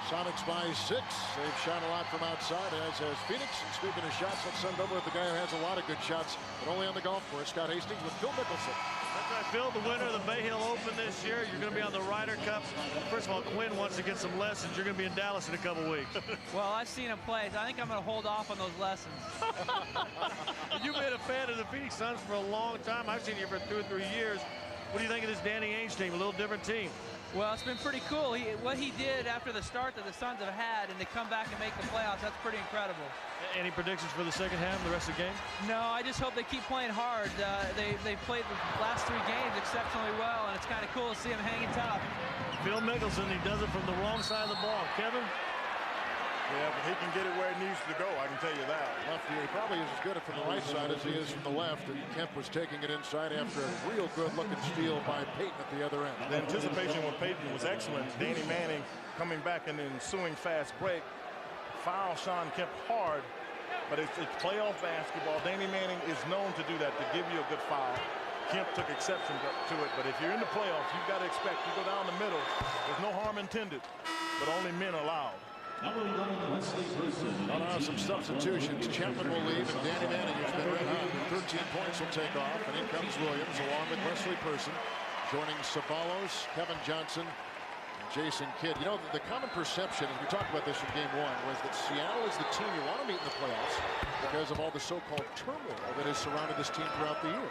Sonics by 6. They've shot a lot from outside, as has Phoenix. And speaking of shots, let's send over with the guy who has a lot of good shots, but only on the golf course. Scott Hastings with Phil Mickelson. That's right, Phil, the winner of the Bay Hill Open this year. You're going to be on the Ryder Cup. First of all, Quinn wants to get some lessons. You're going to be in Dallas in a couple weeks. Well, I've seen him play. I think I'm going to hold off on those lessons. You've been a fan of the Phoenix Suns for a long time. I've seen you for 2 or 3 years. What do you think of this Danny Ainge team? A little different team. Well, it's been pretty cool. What he did after the start that the Suns have had and to come back and make the playoffs, that's pretty incredible. Any predictions for the second half, the rest of the game? No, I just hope they keep playing hard. They played the last 3 games exceptionally well, and it's kind of cool to see them hanging tough. Phil Mickelson, he does it from the wrong side of the ball. Kevin? Yeah, but he can get it where it needs to go, I can tell you that. Lefty, he probably is as good from the right side as he is from the left, and Kemp was taking it inside after a real good-looking steal by Peyton at the other end. The anticipation with Peyton was excellent. Danny Manning coming back in the ensuing fast break. Foul Sean Kemp hard, but it's playoff basketball. Danny Manning is known to do that, to give you a good foul. Kemp took exception to it, but if you're in the playoffs, you've got to expect you go down the middle. There's no harm intended, but only men allowed. Now some substitutions. Chapman will leave, and Danny Manning, who's been red hot, 13 points, will take off. And in comes Williams, along with Wesley Person, joining Ceballos, Kevin Johnson, and Jason Kidd. You know, the common perception, and we talked about this in Game 1, was that Seattle is the team you want to meet in the playoffs because of all the so-called turmoil that has surrounded this team throughout the year.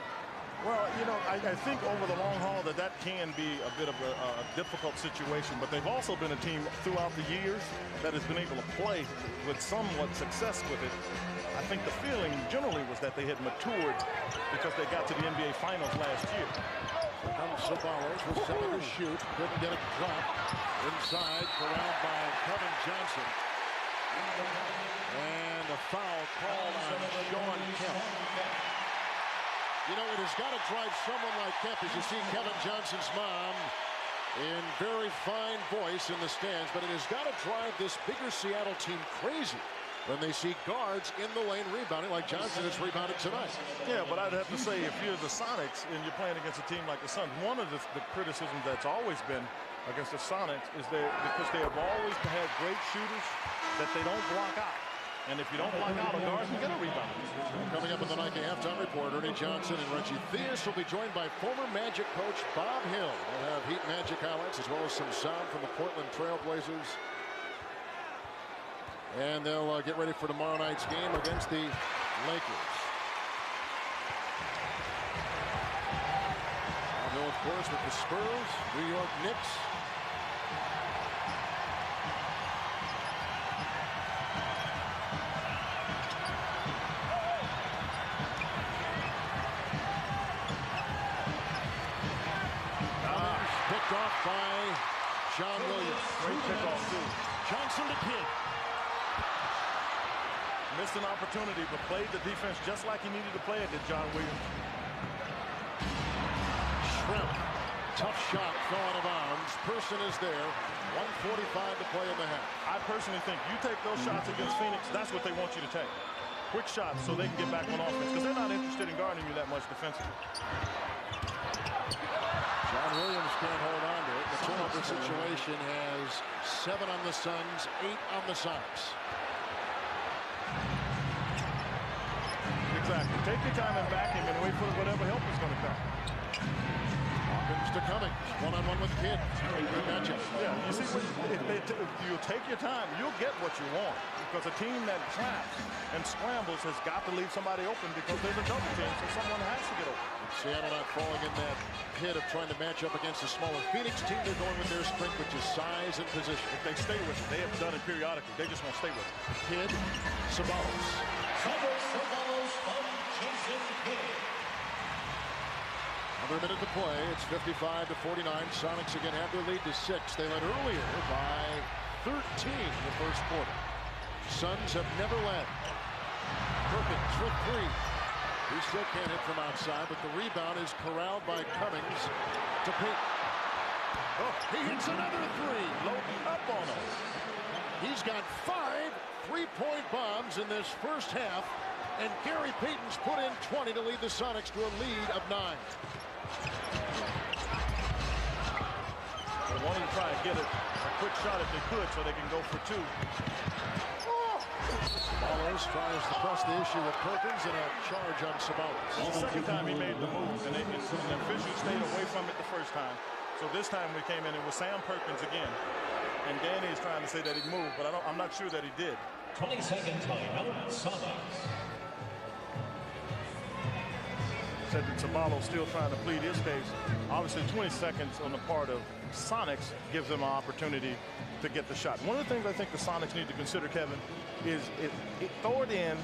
Well, I think over the long haul that can be a bit of a difficult situation, but they've also been a team throughout the years that has been able to play with somewhat success with it. I think the feeling generally was that they had matured because they got to the NBA Finals last year. Here comes Ceballos with 7 to shoot. Couldn't get a drop. Inside, corralled by Kevin Johnson. And a foul called on Sean Kemp. You know, it has got to drive someone like Kemp, as you see Kevin Johnson's mom in very fine voice in the stands, but it has got to drive this bigger Seattle team crazy when they see guards in the lane rebounding like Johnson has rebounded tonight. Yeah, but I'd have to say, if you're the Sonics and you're playing against a team like the Suns, one of the criticisms that's always been against the Sonics is because they have always had great shooters that they don't block out. And if you don't block out a guard, you get a rebound. Coming up in the Nike halftime report, Ernie Johnson and Reggie Theus will be joined by former Magic coach Bob Hill. We'll have Heat Magic highlights as well as some sound from the Portland Trail Blazers. And they'll get ready for tomorrow night's game against the Lakers. Bob Hill, of course, with the Spurs, New York Knicks. Off by John Williams. Great pickoff, too. Johnson to Kidd. Missed an opportunity, but played the defense just like he needed to play it, did John Williams. Shrimp. Tough shot, throw out of bounds. Person is there. 1:45 to play in the half. I personally think you take those shots against Phoenix, that's what they want you to take. quick shots so they can get back on offense because they're not interested in guarding you that much defensively. John Williams can't hold on to it. The turnover situation has 7 on the Suns, 8 on the Sonics. Exactly. Take your time and back him and wait for whatever help is going to come. Hawkins to Cummings, one-on-one with Kidd. Good matchup. Yeah, you see, if you take your time, you'll get what you want. Because a team that traps and scrambles has got to leave somebody open because there's a double team, so someone has to get open. Seattle not falling in that pit of trying to match up against a smaller Phoenix team. They're going with their strength, which is size and position. If they stay with it, they have done it periodically. They just won't stay with it. Kidd, Sabalos. Another minute to play. It's 55-49. Sonics again have their lead to 6. They led earlier by 13 in the first quarter. Suns have never led. Perkins for 3. He still can't hit from outside, but the rebound is corralled by Cummings to Payton. Oh, he hits another 3. Loading up on him. He's got 5 3-point bombs in this first half, and Gary Payton's put in 20 to lead the Sonics to a lead of 9. They wanted to try and get a quick shot if they could so they can go for 2. Sabalos tries to press the issue with Perkins and a charge on Sabalos. The second time he made the move, and the officials stayed away from it the first time. So this time we came in, it was Sam Perkins again. And Danny is trying to say that he moved, but I'm not sure that he did. 20-second timeout, Sonics. Said that Sabalos still trying to plead his case. Obviously 20 seconds on the part of Sonics gives them an opportunity to get the shot. One of the things I think the Sonics need to consider, Kevin, is throw it in,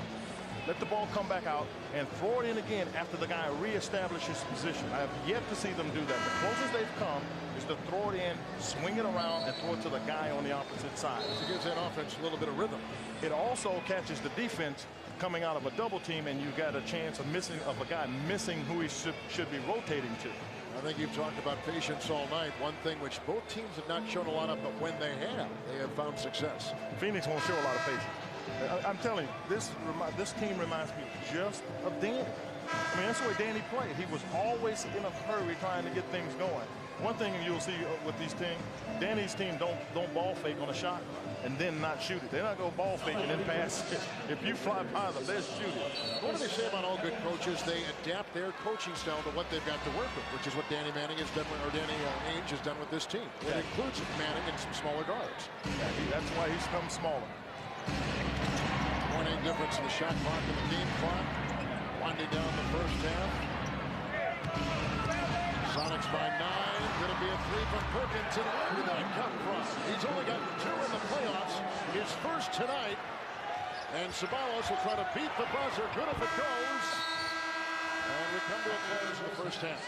let the ball come back out, and throw it in again after the guy reestablishes position. I have yet to see them do that. The closest they've come is to throw it in, swing it around, and throw it to the guy on the opposite side. It gives that offense a little bit of rhythm. It also catches the defense coming out of a double team, and you got a chance of a guy missing who he should be rotating to. I think you've talked about patience all night. One thing which both teams have not shown a lot of, but when they have found success. Phoenix won't show a lot of patience. I'm telling you, this team reminds me just of Danny. I mean, that's the way Danny played. He was always in a hurry trying to get things going. One thing you'll see with these teams, Danny's team don't ball fake on a shot and then not shoot it. They're not going to ball fake and then pass it. If you fly by them, they'll shoot it. What do they say about all good coaches? They adapt their coaching style to what they've got to work with, which is what Danny Manning has done, or Danny Ainge has done with this team. It includes Manning and some smaller guards. Yeah, that's why he's come smaller. 1-8 difference in the shot clock and the game clock. Winding down the first half. Sonics by 9. Going to be a 3 from Perkins, and where did that come from? He's only got 2 in the playoffs. His first tonight. And Sabalos will try to beat the buzzer. Good if it goes. And we come to a close in the first half.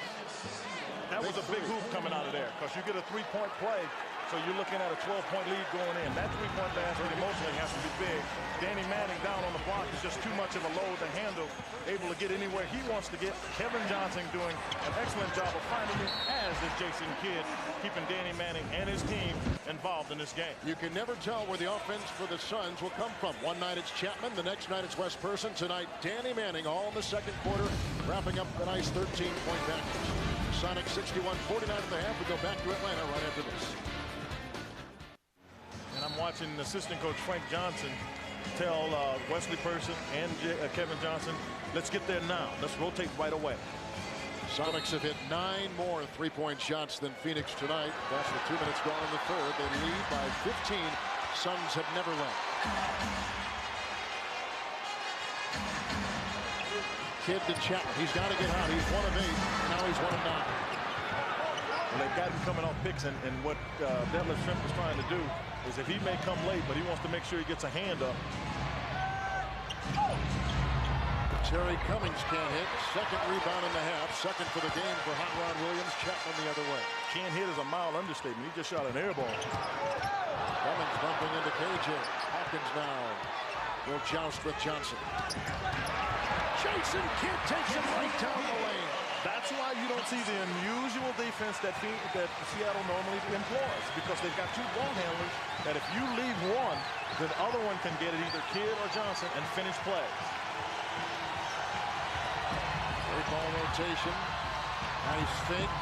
That was a big hoop coming out of there because you get a 3-point play. So you're looking at a 12-point lead going in. That 3-point basket emotionally has to be big. Danny Manning down on the block is just too much of a load to handle, able to get anywhere he wants to get. Kevin Johnson doing an excellent job of finding it, as is Jason Kidd, keeping Danny Manning and his team involved in this game. You can never tell where the offense for the Suns will come from. One night it's Chapman, the next night it's Wes Person. Tonight, Danny Manning, all in the second quarter, wrapping up a nice 13-point package. Sonics 61-49 at the half. We go back to Atlanta right after this. And I'm watching assistant coach Frank Johnson tell Wesley Person and Kevin Johnson, let's get there now. Let's rotate right away. Sonics have hit 9 more 3-point shots than Phoenix tonight. That's with 2 minutes gone in the third. They lead by 15. Suns have never led. Kidd to Chapman. He's got to get hot. He's 1 of 8. And now he's 1 of 9. Well, they've got him coming off picks, and what Detlef Schrempf is trying to do is if he may come late, but he wants to make sure he gets a hand up. Terry Cummings can't hit. Second rebound in the half. Second for the game for Hot Rod Williams. Chapman the other way. Can't hit is a mild understatement. He just shot an air ball. Cummings bumping into KJ. Hawkins now will joust with Johnson. Jason Kidd takes him right down the lane. That's why you don't see the unusual defense that Seattle normally employs, because they've got 2 ball handlers that if you leave one, the other one can get it, either Kidd or Johnson, and finish plays. Ball rotation. Nice fake.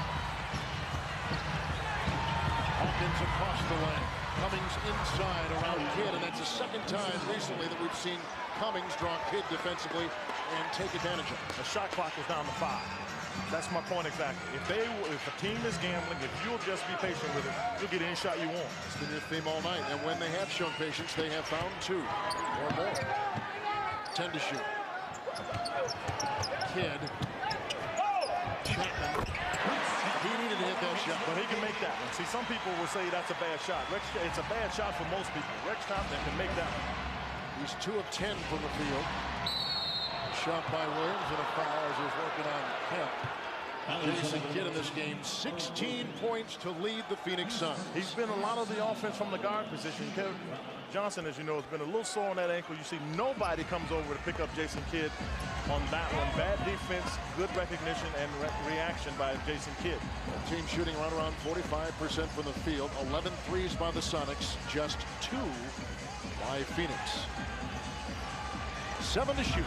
Hawkins across the lane. Cummings inside around Kidd, and that's the second time recently that we've seen Cummings draw Kidd defensively and take advantage of it. The shot clock is down to 5. That's my point exactly. If a team is gambling, if you'll just be patient with it, you'll get any shot you want. It's been your theme all night, and when they have shown patience, they have found 2 or more. 10 to shoot. Kidd. Chapman. He needed to hit that shot. But he can make that one. See, some people will say that's a bad shot. It's a bad shot for most people. Rex Chapman can make that one. He's 2 of 10 from the field. Shot by Williams and a foul as he's working on Kemp. Jason Kidd in this game, 16 points to lead the Phoenix Suns. He's been a lot of the offense from the guard position. Kevin Johnson, as you know, has been a little sore on that ankle. You see nobody comes over to pick up Jason Kidd on that one. Bad defense, good recognition, and reaction by Jason Kidd. The team shooting right around 45% from the field. 11 threes by the Sonics, just 2 by Phoenix. 7 to shoot.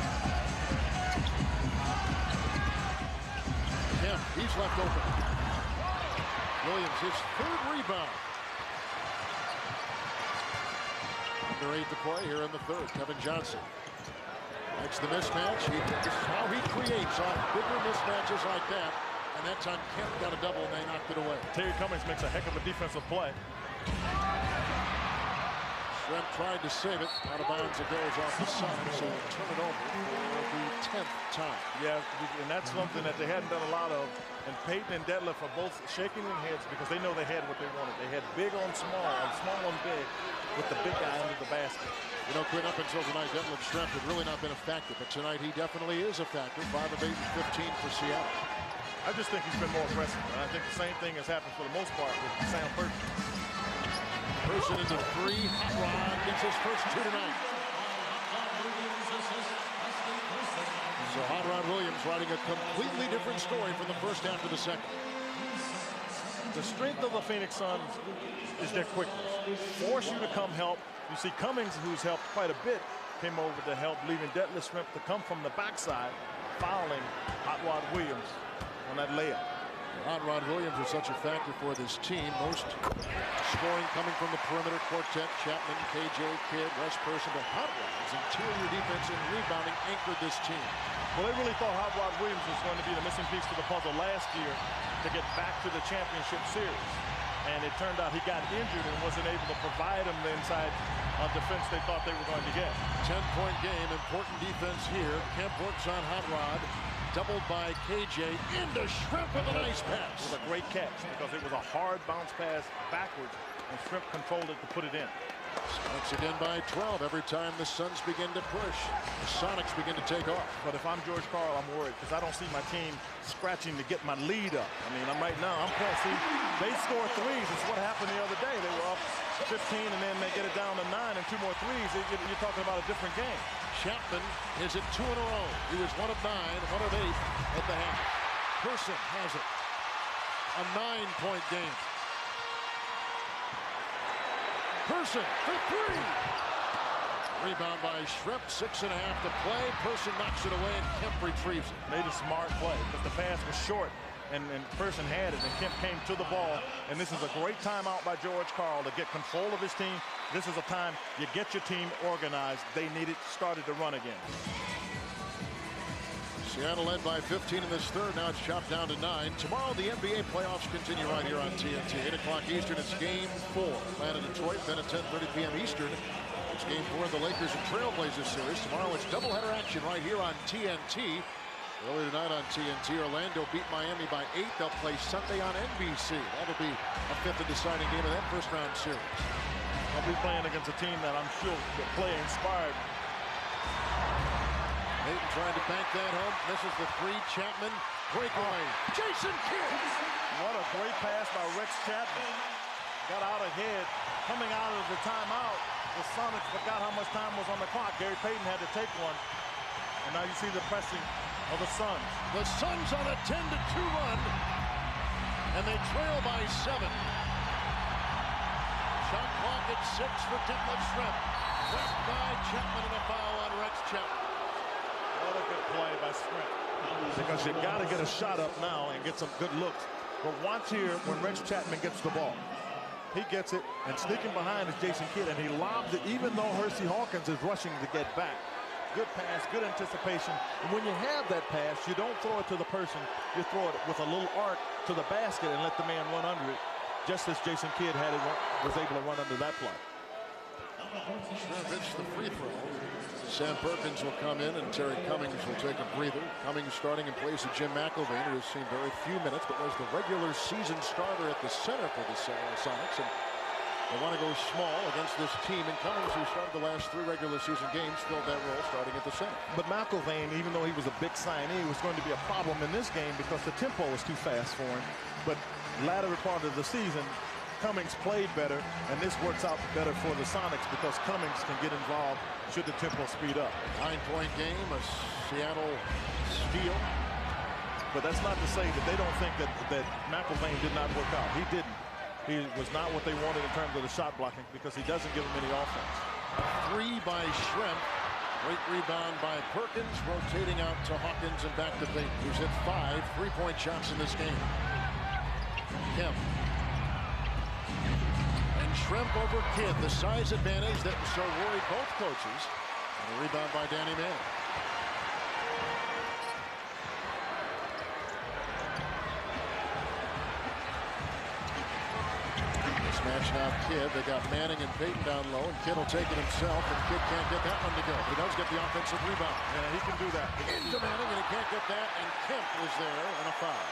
Kemp, he's left open. Williams, his 3rd rebound. Under 8 to play here in the 3rd. Kevin Johnson likes the mismatch. This is how he creates off bigger mismatches like that. And that time Kemp got a double and they knocked it away. Terry Cummings makes a heck of a defensive play. Shrimp tried to save it. Out of bounds it goes off the side, so we'll turn it over for the 10th time. Yeah, and that's something that they hadn't done a lot of. And Peyton and Detlef are both shaking their heads because they know they had what they wanted. They had big on small on big, with the big guy under the basket. You know, Quinn, up until tonight, Detlef Schrempf had really not been a factor, but tonight he definitely is a factor. 5 of 8 and 15 for Seattle. I just think he's been more aggressive, and I think the same thing has happened for the most part with Sam Perkins. Person into 3. Hot Rod gets his first 2 tonight. So Hot Rod Williams writing a completely different story from the first half to the second. The strength of the Phoenix Suns is their quickness. Force you to come help. You see Cummings, who's helped quite a bit, came over to help, leaving Detlef Schrempf to come from the backside, fouling Hot Rod Williams on that layup. Hot Rod Williams is such a factor for this team. Most scoring coming from the perimeter quartet. Chapman, KJ, Kidd, Wes Person, but Hot Rod's interior defense and rebounding anchored this team. Well, they really thought Hot Rod Williams was going to be the missing piece to the puzzle last year to get back to the championship series. And it turned out he got injured and wasn't able to provide them the inside defense they thought they were going to get. 10-point game, important defense here. Kemp works on Hot Rod. Doubled by KJ into Schrempf with a nice pass. It was a great catch because it was a hard bounce pass backwards, and Schrempf controlled it to put it in. Sonics again by 12 every time the Suns begin to push. The Sonics begin to take off. But if I'm George Karl, I'm worried because I don't see my team scratching to get my lead up. I mean, I'm playing. See, they score threes. It's what happened the other day. They were up 15 and then they get it down to 9 and 2 more threes. You're talking about a different game. Chapman is at 2 in a row. He was 1 of 9, 1 of 8 at the half. Person has it. A 9-point game. Person for 3. Rebound by Schrempf, 6.5 to play. Person knocks it away and Kemp retrieves it. Made a smart play, but the pass was short. And Person had it, and Kemp came to the ball. And this is a great timeout by George Karl to get control of his team. This is a time you get your team organized. They started to run again. Seattle led by 15 in this third. Now it's chopped down to 9. Tomorrow the NBA playoffs continue right here on TNT. 8 o'clock Eastern. It's Game 4. Atlanta, Detroit. Then at 10:30 p.m. Eastern. It's Game 4 of the Lakers and Trailblazers series. Tomorrow it's doubleheader action right here on TNT. Earlier tonight on TNT, Orlando beat Miami by 8. They'll play Sunday on NBC. That'll be a 5th and deciding game of that first-round series. I'll be playing against a team that I'm sure will play inspired. Hayden trying to bank that home. Misses the 3. Chapman breakaway. Jason Kidd. What a great pass by Rex Chapman. Got out ahead. Coming out of the timeout, the Sonics forgot how much time was on the clock. Gary Payton had to take one. And now you see the pressing of the Suns. The Suns on a 10-2 run, and they trail by 7. Shot clock at 6 for Detlef Schrempf. Left by Chapman and a foul on Rex Chapman. What a good play by Schrempf. because you got to get a shot up now and get some good looks. But watch here when Rex Chapman gets the ball. He gets it, and sneaking behind is Jason Kidd, and he lobs it even though Hersey Hawkins is rushing to get back. Good pass, good anticipation. And when you have that pass, you don't throw it to the person. You throw it with a little arc to the basket and let the man run under it, just as Jason Kidd was able to run under that play. Shrimp hits the free throw. Sam Perkins will come in, and Terry Cummings will take a breather. Cummings starting in place of Jim McElvain, who has seen very few minutes, but was the regular season starter at the center for the Sonics. And they want to go small against this team, and Cummings, who started the last 3 regular season games, filled that role starting at the center. But McElvain, even though he was a big signee, was going to be a problem in this game because the tempo was too fast for him. But latter part of the season, Cummings played better, and this works out better for the Sonics because Cummings can get involved should the tempo speed up. 9-point game, a Seattle steal. But that's not to say that they don't think that McElvain did not work out. He didn't. He was not what they wanted in terms of the shot blocking because he doesn't give them any offense. 3 by Shrimp. Great rebound by Perkins, rotating out to Hawkins and back to Payton, who's hit 5 3-point shots in this game. Kemp. And Shrimp over Kidd, the size advantage that so worried both coaches. And a rebound by Danny Manning. Match now Kidd. They got Manning and Payton down low, and Kidd will take it himself, and Kidd can't get that one to go. He does get the offensive rebound. Yeah, he can do that. Into Manning, and he can't get that, and Kemp is there, and a foul.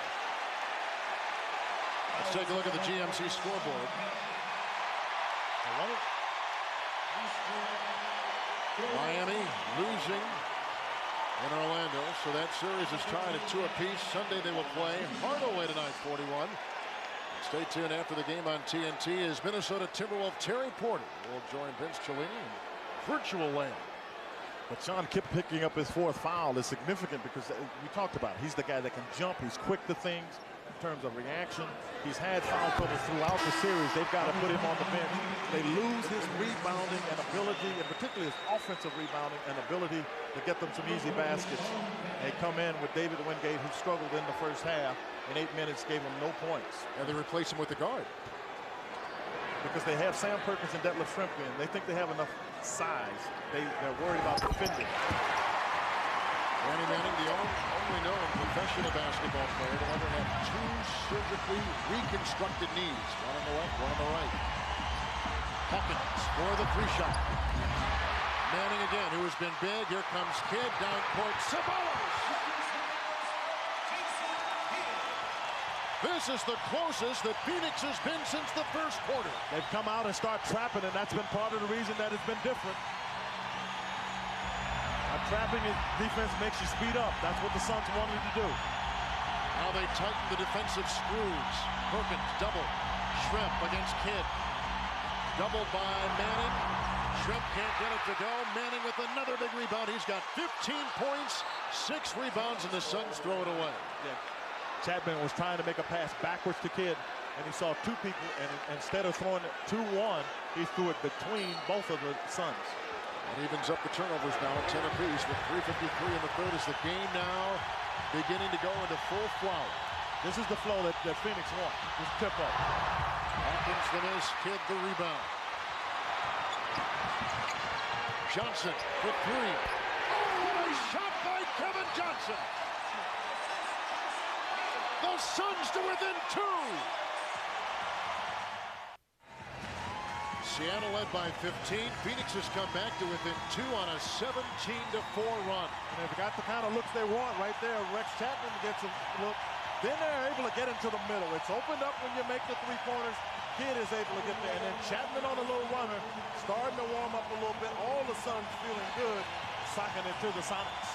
Let's take a look at the GMC scoreboard. Miami losing in Orlando, so that series is tied at 2 apiece. Sunday they will play Hardaway tonight, 41. Stay tuned after the game on TNT as Minnesota Timberwolf Terry Porter will join Vince Cellini in virtual land. But Sean Kemp picking up his 4th foul is significant because we talked about it. He's the guy that can jump. He's quick to things in terms of reaction. He's had foul trouble throughout the series. They've got to put him on the bench. They lose his rebounding and ability, and particularly his offensive rebounding and ability to get them some easy baskets. They come in with David Wingate, who struggled in the first half. In 8 minutes, gave him no points. And they replace him with the guard. Because they have Sam Perkins and Detlef Schrempf in. They think they have enough size. They're worried about defending. Danny Manning, the only known professional basketball player to ever have 2 surgically reconstructed knees. One on the left, one on the right. Hawkins for the 3-shot. Manning again, who has been big. Here comes Kidd, down court. Ceballos! This is the closest that Phoenix has been since the first quarter. They've come out and start trapping, and that's been part of the reason that it's been different. Trapping defense makes you speed up. That's what the Suns wanted to do. Now they tighten the defensive screws. Perkins double. Schrempf against Kidd. Doubled by Manning. Schrempf can't get it to go. Manning with another big rebound. He's got 15 points, 6 rebounds, and the Suns throw it away. Yeah. Chapman was trying to make a pass backwards to Kidd, and he saw 2 people, and instead of throwing it 2-1, he threw it between both of the Suns. It evens up the turnovers now at 10 apiece with 3:53 in the third as the game now beginning to go into full flow. This is the flow that Phoenix wants. This tip-up. Hawkins the miss, Kidd the rebound. Johnson for 3. Oh, a shot by Kevin Johnson. The Suns to within 2. Seattle led by 15. Phoenix has come back to within 2 on a 17-4 run. And they've got the kind of looks they want right there. Rex Chapman gets a look. Then they're able to get into the middle. It's opened up when you make the 3-pointers. Kidd is able to get there. And then Chapman on a little runner, starting to warm up a little bit. All the Suns feeling good, socking it to the Sonics.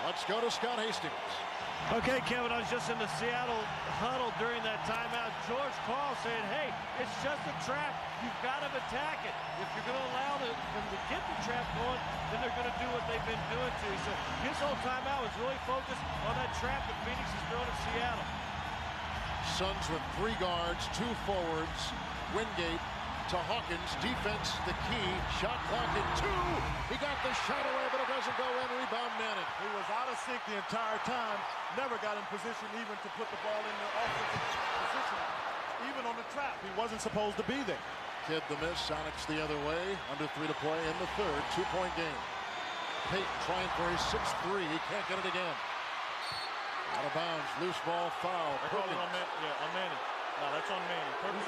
Let's go to Scott Hastings. Okay, Kevin, I was just in the Seattle huddle during that timeout. George Karl saying, hey, it's just a trap. You've got to attack it. If you're going to allow them to get the trap going, then they're going to do what they've been doing to you. So his whole timeout was really focused on that trap that Phoenix has thrown at Seattle. Suns with 3 guards, 2 forwards, Wingate, to Hawkins. Defense the key. Shot clock at 2. He got the shot away, but it doesn't go in. Rebound Manning. He was out of sync the entire time. Never got in position even to put the ball in the offensive position. Even on the trap, he wasn't supposed to be there. Kid the miss. Sonics the other way. Under 3 to play in the third. 2-point game. Payton trying for his 6th 3. He can't get it again. Out of bounds. Loose ball foul. They call it on Manning. No, that's on Manning. Perkins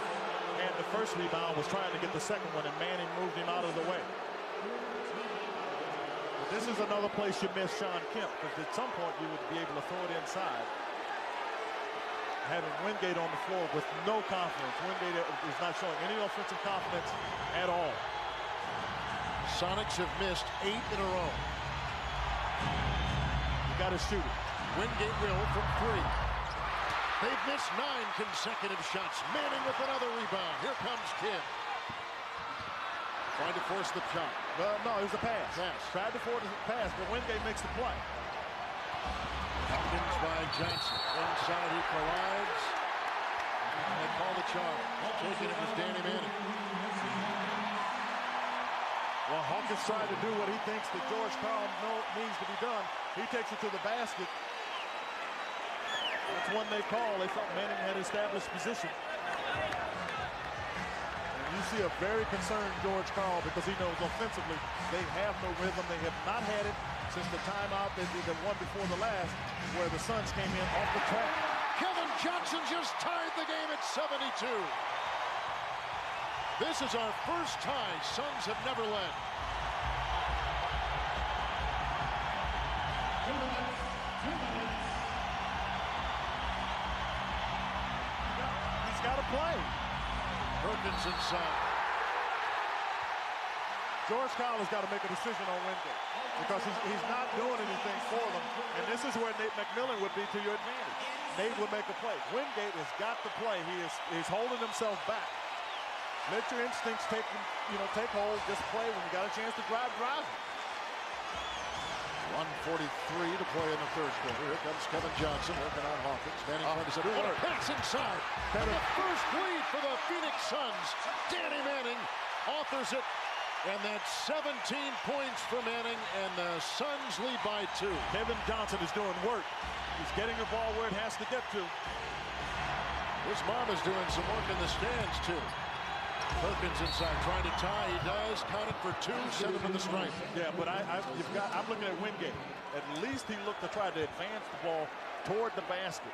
had the first rebound, was trying to get the second one, and Manning moved him out of the way. But this is another place you miss Sean Kemp, because at some point you would be able to throw it inside. Having Wingate on the floor with no confidence. Wingate is not showing any offensive confidence at all. Sonics have missed 8 in a row. You got to shoot it. Wingate will from 3. They've missed 9 consecutive shots. Manning with another rebound. Here comes Kidd. Trying to force the shot. No, it was a pass. Tried to force the pass, but Wingate makes the play. Hopkins by Johnson. Inside he collides. And they call the charge. Taking it was Danny Manning. Well, Hawkins tried to do what he thinks that George Karl needs to be done. He takes it to the basket. That's one they call. They thought Manning had established position. And you see a very concerned George Karl because he knows offensively they have no rhythm. They have not had it since the timeout they did the one before the last where the Suns came in off the track. Kevin Johnson just tied the game at 72. This is our first tie. Suns have never led. He's got to play. Perkins inside. George Karl has got to make a decision on Wingate because he's not doing anything for them. And this is where Nate McMillan would be to your advantage. Nate would make a play. Wingate has got to play. He's holding himself back. Let your instincts take hold. Just play when you got a chance to drive. 1:43 to play in the third quarter. Here comes Kevin Johnson working on Hawkins. Manning trying to set a pass inside. And the first lead for the Phoenix Suns. Danny Manning authors it. And that's 17 points for Manning, and the Suns lead by 2. Kevin Johnson is doing work. He's getting the ball where it has to get to. His mom is doing some work in the stands, too. Perkins inside, trying to tie. He does. Counted for 2, 7 in the stripe. Yeah, but I'm looking at Wingate. At least he looked to try to advance the ball toward the basket.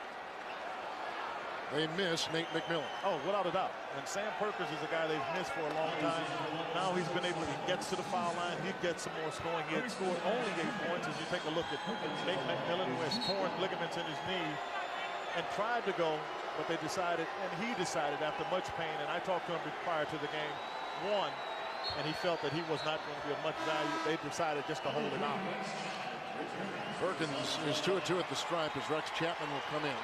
They miss Nate McMillan. Oh, without a doubt. And Sam Perkins is a guy they've missed for a long time. Now he's been able to, he gets to the foul line. He gets some more scoring. He had scored only 8 points as you take a look at Nate McMillan, who has torn ligaments in his knee and tried to go, but they decided, and he decided after much pain, and I talked to him prior to the game, and he felt that he was not going to be of much value. They decided just to hold it out. Perkins is 2-2 at the stripe as Rex Chapman will come in.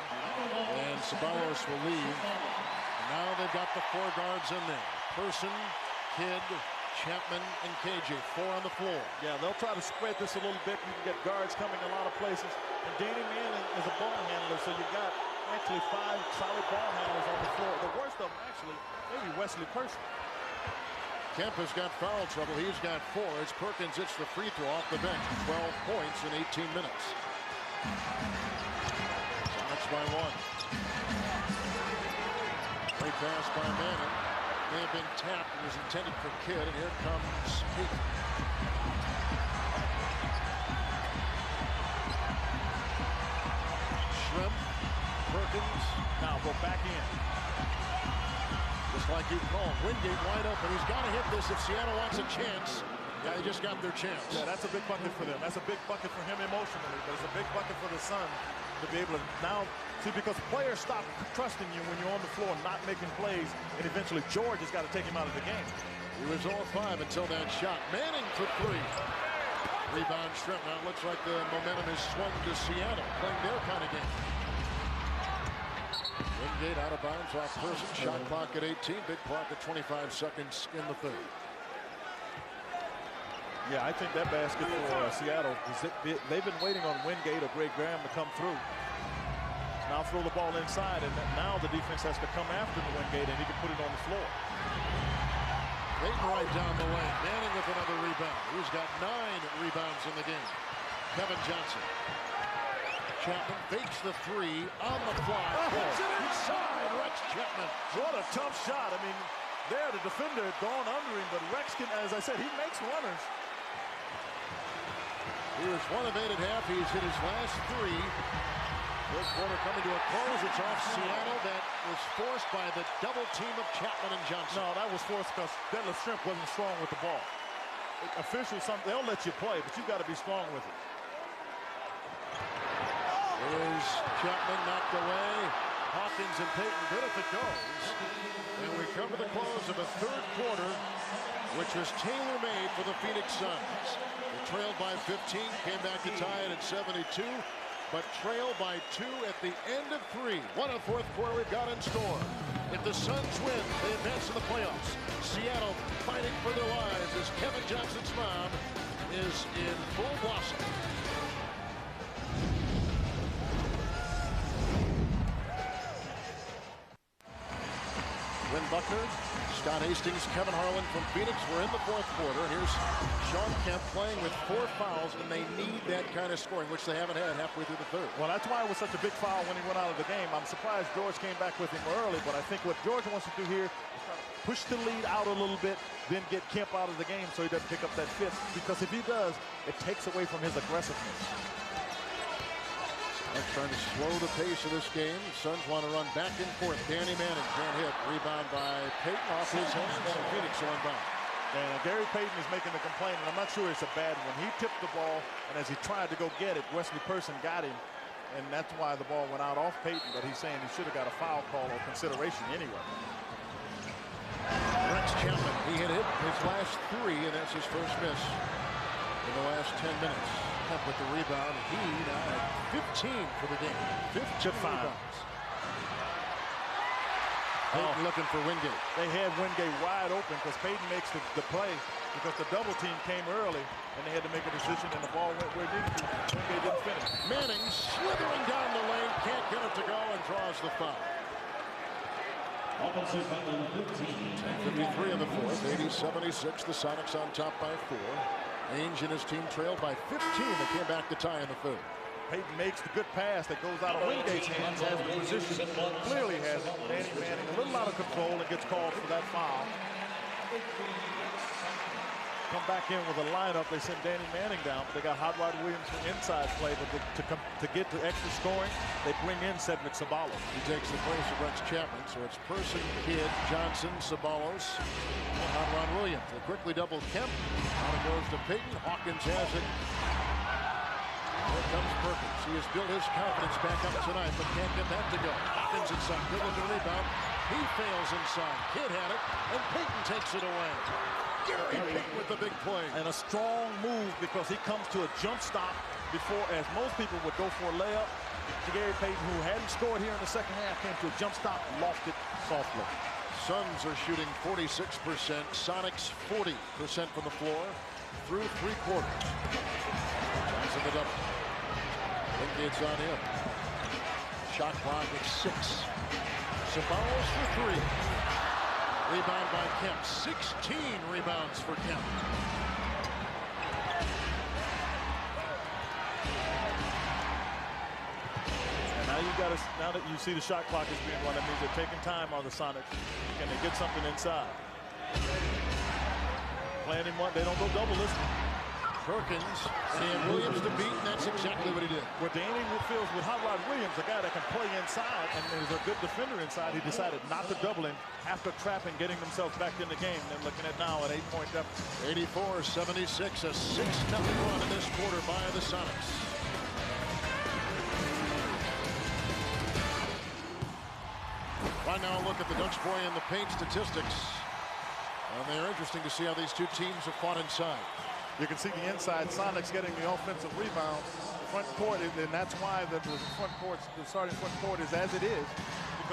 And Ceballos will leave. And now they've got the 4 guards in there. Person, Kidd, Chapman, and KJ. 4 on the floor. Yeah, they'll try to spread this a little bit. You can get guards coming a lot of places. And Danny Manning is a ball handler, so you got actually 5 solid ball handlers on the floor. The worst of them, actually, maybe Wesley Person. Kemp has got foul trouble. He's got 4. It's Perkins. It's the free throw off the bench. 12 points in 18 minutes. Sonics by 1. Great pass by Manning. May have been tapped. It was intended for Kidd. And here comes Payton. Shrimp. Perkins. Now go back in. Just like you called, Wingate wide open. He's got to hit this if Seattle wants a chance. Yeah, they just got their chance. Yeah, that's a big bucket for them. That's a big bucket for him emotionally, but it's a big bucket for the Sun to be able to now see, because players stop trusting you when you're on the floor not making plays, and eventually George has got to take him out of the game. He was 0-5 until that shot. Manning for 3. Rebound Shrimp. Now it looks like the momentum is swung to Seattle, playing their kind of game. Wingate out of bounds off Person. Shot clock at 18. Big clock at 25 seconds in the third. Yeah, I think that basket for Seattle, they've been waiting on Wingate or Greg Graham to come through. Now throw the ball inside, and now the defense has to come after the Wingate, and he can put it on the floor. Peyton right down the lane. Manning with another rebound. He's got 9 rebounds in the game. Kevin Johnson. Chapman fakes the 3 on the fly. Puts it inside. Rex Chapman. What a tough shot. I mean, there the defender had gone under him, but Rex can, as I said, he makes runners. He was 1 of 8 at half. He's hit his last 3. First quarter coming to a close. It's off Seattle. That was forced by the double team of Chapman and Johnson. No, that was forced because Detlef Schrempf wasn't strong with the ball. Officials, they'll let you play, but you've got to be strong with it. Here's Chapman knocked away. Hawkins and Peyton good if it goes. And we come to the close of a third quarter, which was tailor-made for the Phoenix Suns. They trailed by 15, came back to tie it at 72, but trailed by 2 at the end of 3. What a fourth quarter we've got in store. If the Suns win, they advance to the playoffs. Seattle fighting for their lives as Kevin Johnson's mom is in full blossom. Win Buckner, Scott Hastings, Kevin Harlan from Phoenix. We're in the fourth quarter. Here's Shawn Kemp playing with 4 fouls, and they need that kind of scoring, which they haven't had halfway through the third. Well, that's why it was such a big foul when he went out of the game. I'm surprised George came back with him early, but I think what George wants to do here is try to push the lead out a little bit, then get Kemp out of the game so he doesn't pick up that 5th, because if he does, it takes away from his aggressiveness. They're trying to slow the pace of this game. Suns want to run back and forth. Danny Manning can't hit. Rebound by Peyton off his hands. Phoenix on bound. And Gary Payton is making the complaint, and I'm not sure it's a bad one. He tipped the ball, and as he tried to go get it, Wesley Person got him, and that's why the ball went out off Payton, but he's saying he should have got a foul call or consideration anyway. Rex Chapman, he hit his last 3, and that's his first miss in the last 10 minutes. Kemp with the rebound. He now at 15 for the game. 15 rebounds. Peyton looking for Wingate. They had Wingate wide open because Peyton makes the play because the double team came early, and they had to make a decision, and the ball went where it needed to. Wingate didn't finish. Manning slithering down the lane, can't get it to go, and draws the foul. 10:53 in the fourth, 80-76. The Sonics on top by 4. Ainge and his team trailed by 15. They came back to tie in the third. Peyton makes the good pass that goes out of Wingate's hands, has the position, clearly has it. Danny Manning a little out of control and gets called for that foul. Come back in with a lineup. They send Danny Manning down, but they got Hot Rod Williams for inside play. But to get to extra scoring, they bring in Cedric Ceballos. He takes the place of Rex Chapman. So it's Person, Kidd, Johnson, Ceballos, and Hot Rod Williams. They quickly double Kemp. Now it goes to Peyton. Hawkins has it. Here comes Perkins. He has built his confidence back up tonight, but can't get that to go. Hawkins inside. Kidd with the rebound. He fails inside. Kidd had it, and Peyton takes it away. Gary Payton with the big play. And a strong move because he comes to a jump stop before, as most people would go for a layup. Gary Payton, who hadn't scored here in the second half, came to a jump stop, lofted softly. Suns are shooting 46%. Sonics 40% from the floor through 3 quarters. Johnson the double. Wingate's on him. Shot clock at 6. Ceballos for 3. Rebound by Kemp. 16 rebounds for Kemp. And now that you see the shot clock is being run, that means they're taking time on the Sonics. Can they get something inside? Playing him one, they don't go double this one. Perkins and Williams to beat, and that's exactly what he did. What Danny feels with Hot Rod Williams, a guy that can play inside and is a good defender inside, he decided not to double him after trapping, getting themselves back in the game. They're looking at now an 8-point deficit. 84-76, a 6-0 run in this quarter by the Sonics. Right now, look at the Dutch boy in the paint statistics. And they're interesting to see how these two teams have fought inside. You can see the inside Sonics getting the offensive rebound. The front court, and that's why the front court, the starting front court is as it is,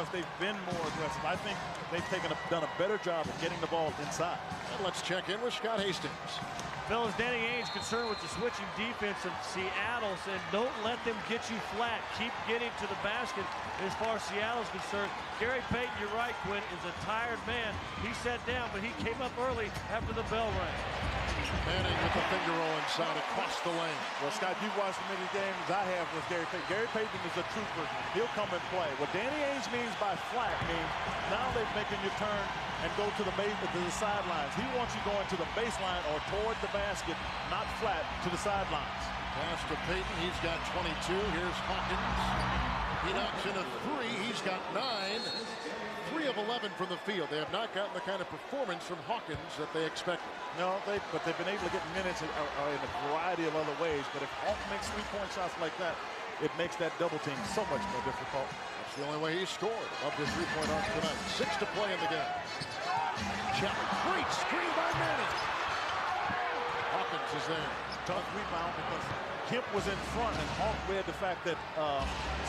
because they've been more aggressive. I think they've done a better job of getting the ball inside. And let's check in with Scott Hastings. Fellas, Danny Ainge concerned with the switching defense of Seattle, said don't let them get you flat. Keep getting to the basket as far as Seattle's concerned. Gary Payton, you're right, Quinn, is a tired man. He sat down, but he came up early after the bell rang. Manning with the finger roll inside across the lane. Well, Scott, you've watched as many games as I have with Gary Payton. Gary Payton is a trooper. He'll come and play. What Danny Ainge means by flat means now they're making you turn and go to the sidelines. He wants you going to the baseline or toward the basket, not flat to the sidelines. Pass to Payton. He's got 22. Here's Hawkins. He knocks in a three. He's got 9. 3 of 11 from the field. They have not gotten the kind of performance from Hawkins that they expected. No, but they've been able to get minutes in a variety of other ways. But if Hawk makes 3-point shots like that, it makes that double team so much more difficult. That's the only way he scored of the 3-point arc tonight. 6 to play in the game. Chapman, great screen by Manning. Hawkins is there. Tough rebound because Kemp was in front and Hawk read the fact that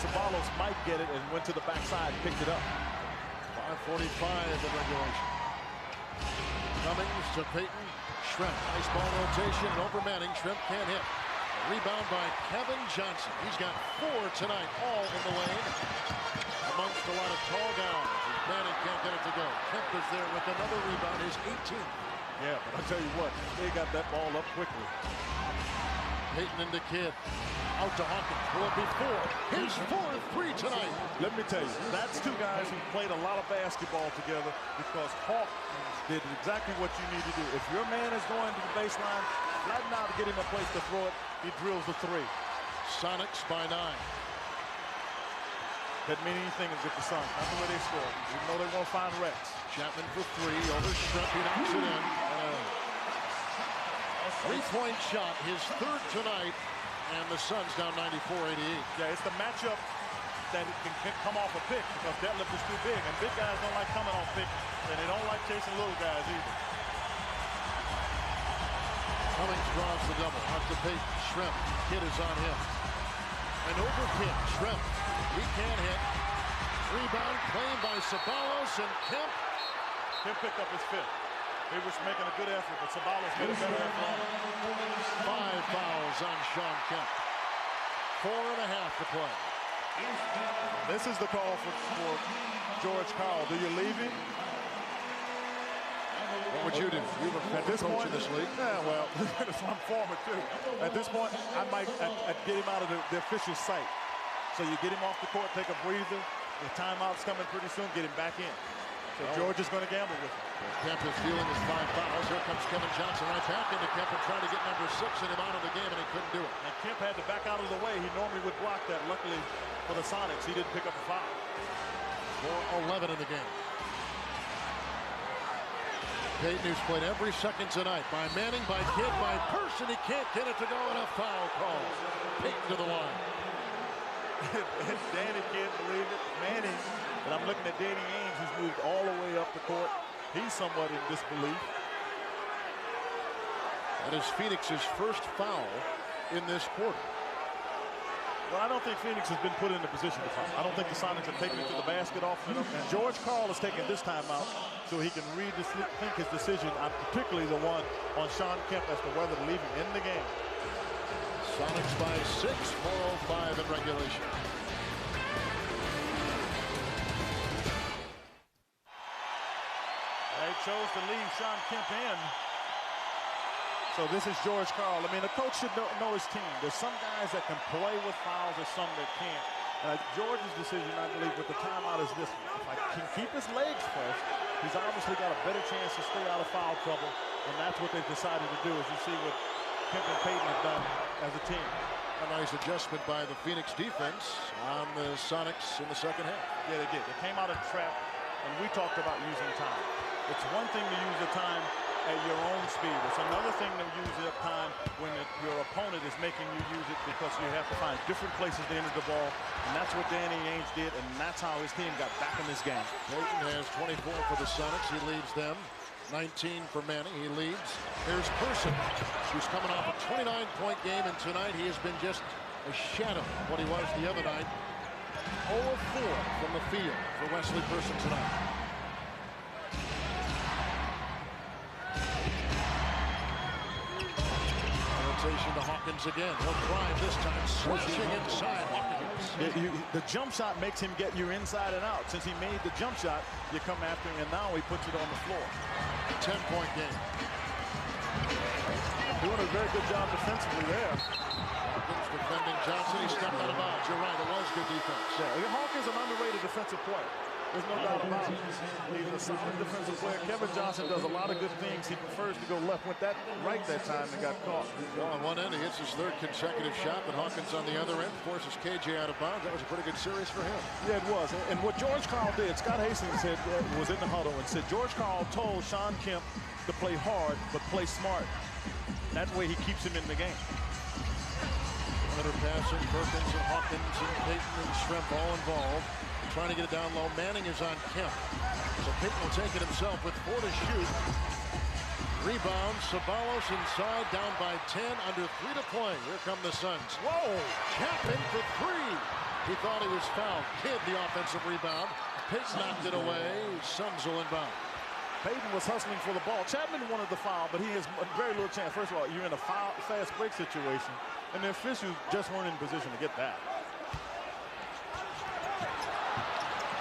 Ceballos might get it and went to the backside and picked it up. 5:45 in regulation. Cummings to Payton. Schrempf, nice ball rotation over Manning. Schrempf can't hit. A rebound by Kevin Johnson. He's got 4 tonight, all in the lane. Amongst a lot of tall guys. Manning can't get it to go. Kemp is there with another rebound, his 18th. Yeah, but I'll tell you what, they got that ball up quickly. Payton into Kidd. Out to Hawkins. Will it be 4? His 4th 3 tonight. Let me tell you, that's 2 guys who played a lot of basketball together because Hawk did exactly what you need to do. If your man is going to the baseline, flatten out to get him a place to throw it, he drills the 3. Sonics by 9. Doesn't mean anything against the Suns. Not the way they score. You know they won't find Rex. Chapman for 3. Over Schrempf. He knocks it in. 3-point shot. His 3rd tonight. And the Suns down 94-88. Yeah, it's the matchup that it can come off a pick because deadlift is too big. And big guys don't like coming off pick. And they don't like chasing little guys either. Cummings draws the double. Out to Payton. Schrempf. Kidd is on him. And over Kidd. Schrempf. He can't hit. Rebound claimed by Ceballos and Kemp. Kemp picked up his 5th. He was making a good effort, but Ceballos made a better effort. 5 fouls on Sean Kemp. 4.5 to play. This is the call for George Karl. Do you leave him? What would you do? You've At this coach point in this league. Yeah, well, I'm former too. At this point, I might I'd get him out of the official sight. So you get him off the court, take a breather. The timeout's coming pretty soon. Get him back in. So George is going to gamble with him. Kemp is dealing his 5 fouls. Here comes Kevin Johnson right back into Kemp and trying to get number 6 and him out of the game, and he couldn't do it. And Kemp had to back out of the way. He normally would block that. Luckily for the Sonics, he didn't pick up a foul. 4:11 in the game. Payton, who's played every second tonight, by Manning, by Kidd, by Person. He can't get it to go, and a foul call. Payton to the line. Danny can't believe it. Manning, and I'm looking at Danny Ainge, who's moved all the way up the court. He's somewhat in disbelief. That is Phoenix's first foul in this quarter. Well, I don't think Phoenix has been put in a position to foul. I don't think the Sonics have taken it to the basket often enough. And George Karl is taking this time out so he can rethink his decision, particularly the one on Sean Kemp as to whether to leave him in the game. Sonics by 6, 4:05 in regulation. They chose to leave Sean Kemp in. So this is George Karl. I mean, the coach should know his team. There's some guys that can play with fouls, there's some that can't. George's decision, I believe, with the timeout is this one. If I can keep his legs fresh, he's obviously got a better chance to stay out of foul trouble, and that's what they've decided to do, as you see what Kemp and Payton have done as a team. A nice adjustment by the Phoenix defense on the Sonics in the second half. Yeah, they did. They came out of the trap, and we talked about using time. It's one thing to use the time at your own speed. It's another thing to use that time when your opponent is making you use it because you have to find different places to enter the ball, and that's what Danny Ainge did, and that's how his team got back in this game. Payton has 24 for the Sonics. He leads them. 19 for Manning. He leads. Here's Person, who's coming off a 29-point game, and tonight he has been just a shadow of what he was the other night. 0 of 4 from the field for Wesley Person tonight. Rotation to Hawkins again. He'll drive this time, switching inside Hawkins. The jump shot makes him get you inside and out. Since he made the jump shot, you come after him, and now he puts it on the floor. 10-point game. Doing a very good job defensively there. Hawkins defending Johnson. He stepped out of bounds. You're right. It was good defense. Yeah, Hawkins is an underrated defensive player. There's no doubt about it. He's a solid defensive player. Kevin Johnson does a lot of good things. He prefers to go left. Went that right that time and got caught. Well, on one end, he hits his third consecutive shot, but Hawkins on the other end forces KJ out of bounds. That was a pretty good series for him. Yeah, it was. And what George Karl did, Scott Hastings said, was in the huddle and said, George Karl told Sean Kemp to play hard, but play smart. That way he keeps him in the game. Leonard passing, Perkins and Hawkins and Payton and Shrimp all involved. Trying to get it down low. Manning is on Kemp. So Payton will take it himself with 4 to shoot. Rebound, Ceballos inside, down by 10, under 3 to play. Here come the Suns. Whoa! Chapman for 3. He thought he was fouled. Kidd the offensive rebound. Payton knocked it away. Suns will inbound. Payton was hustling for the ball. Chapman wanted the foul, but he has very little chance. First of all, you're in a fast break situation, and the officials just weren't in position to get that.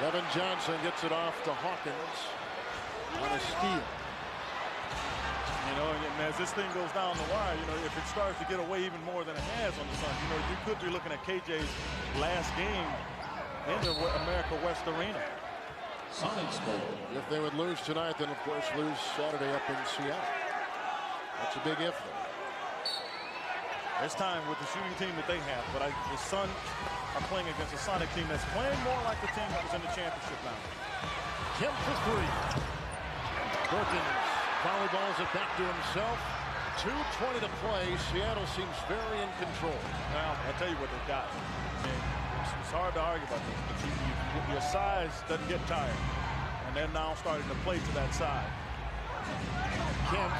Kevin Johnson gets it off to Hawkins on a steal. You know, and as this thing goes down the wire, you know, if it starts to get away even more than it has on the Suns, you know, you could be looking at KJ's last game in the America West Arena. If they would lose tonight, then of course lose Saturday up in Seattle. That's a big if. It's time with the shooting team that they have, but the Suns are playing against a Sonic team that's playing more like the team that was in the championship now. Kemp for 3. Perkins volleyballs it back to himself. 2:20 to play. Seattle seems very in control. Now, I'll tell you what they've got. I mean, it's hard to argue about this, but your size doesn't get tired. And they're now starting to play to that side. Kemp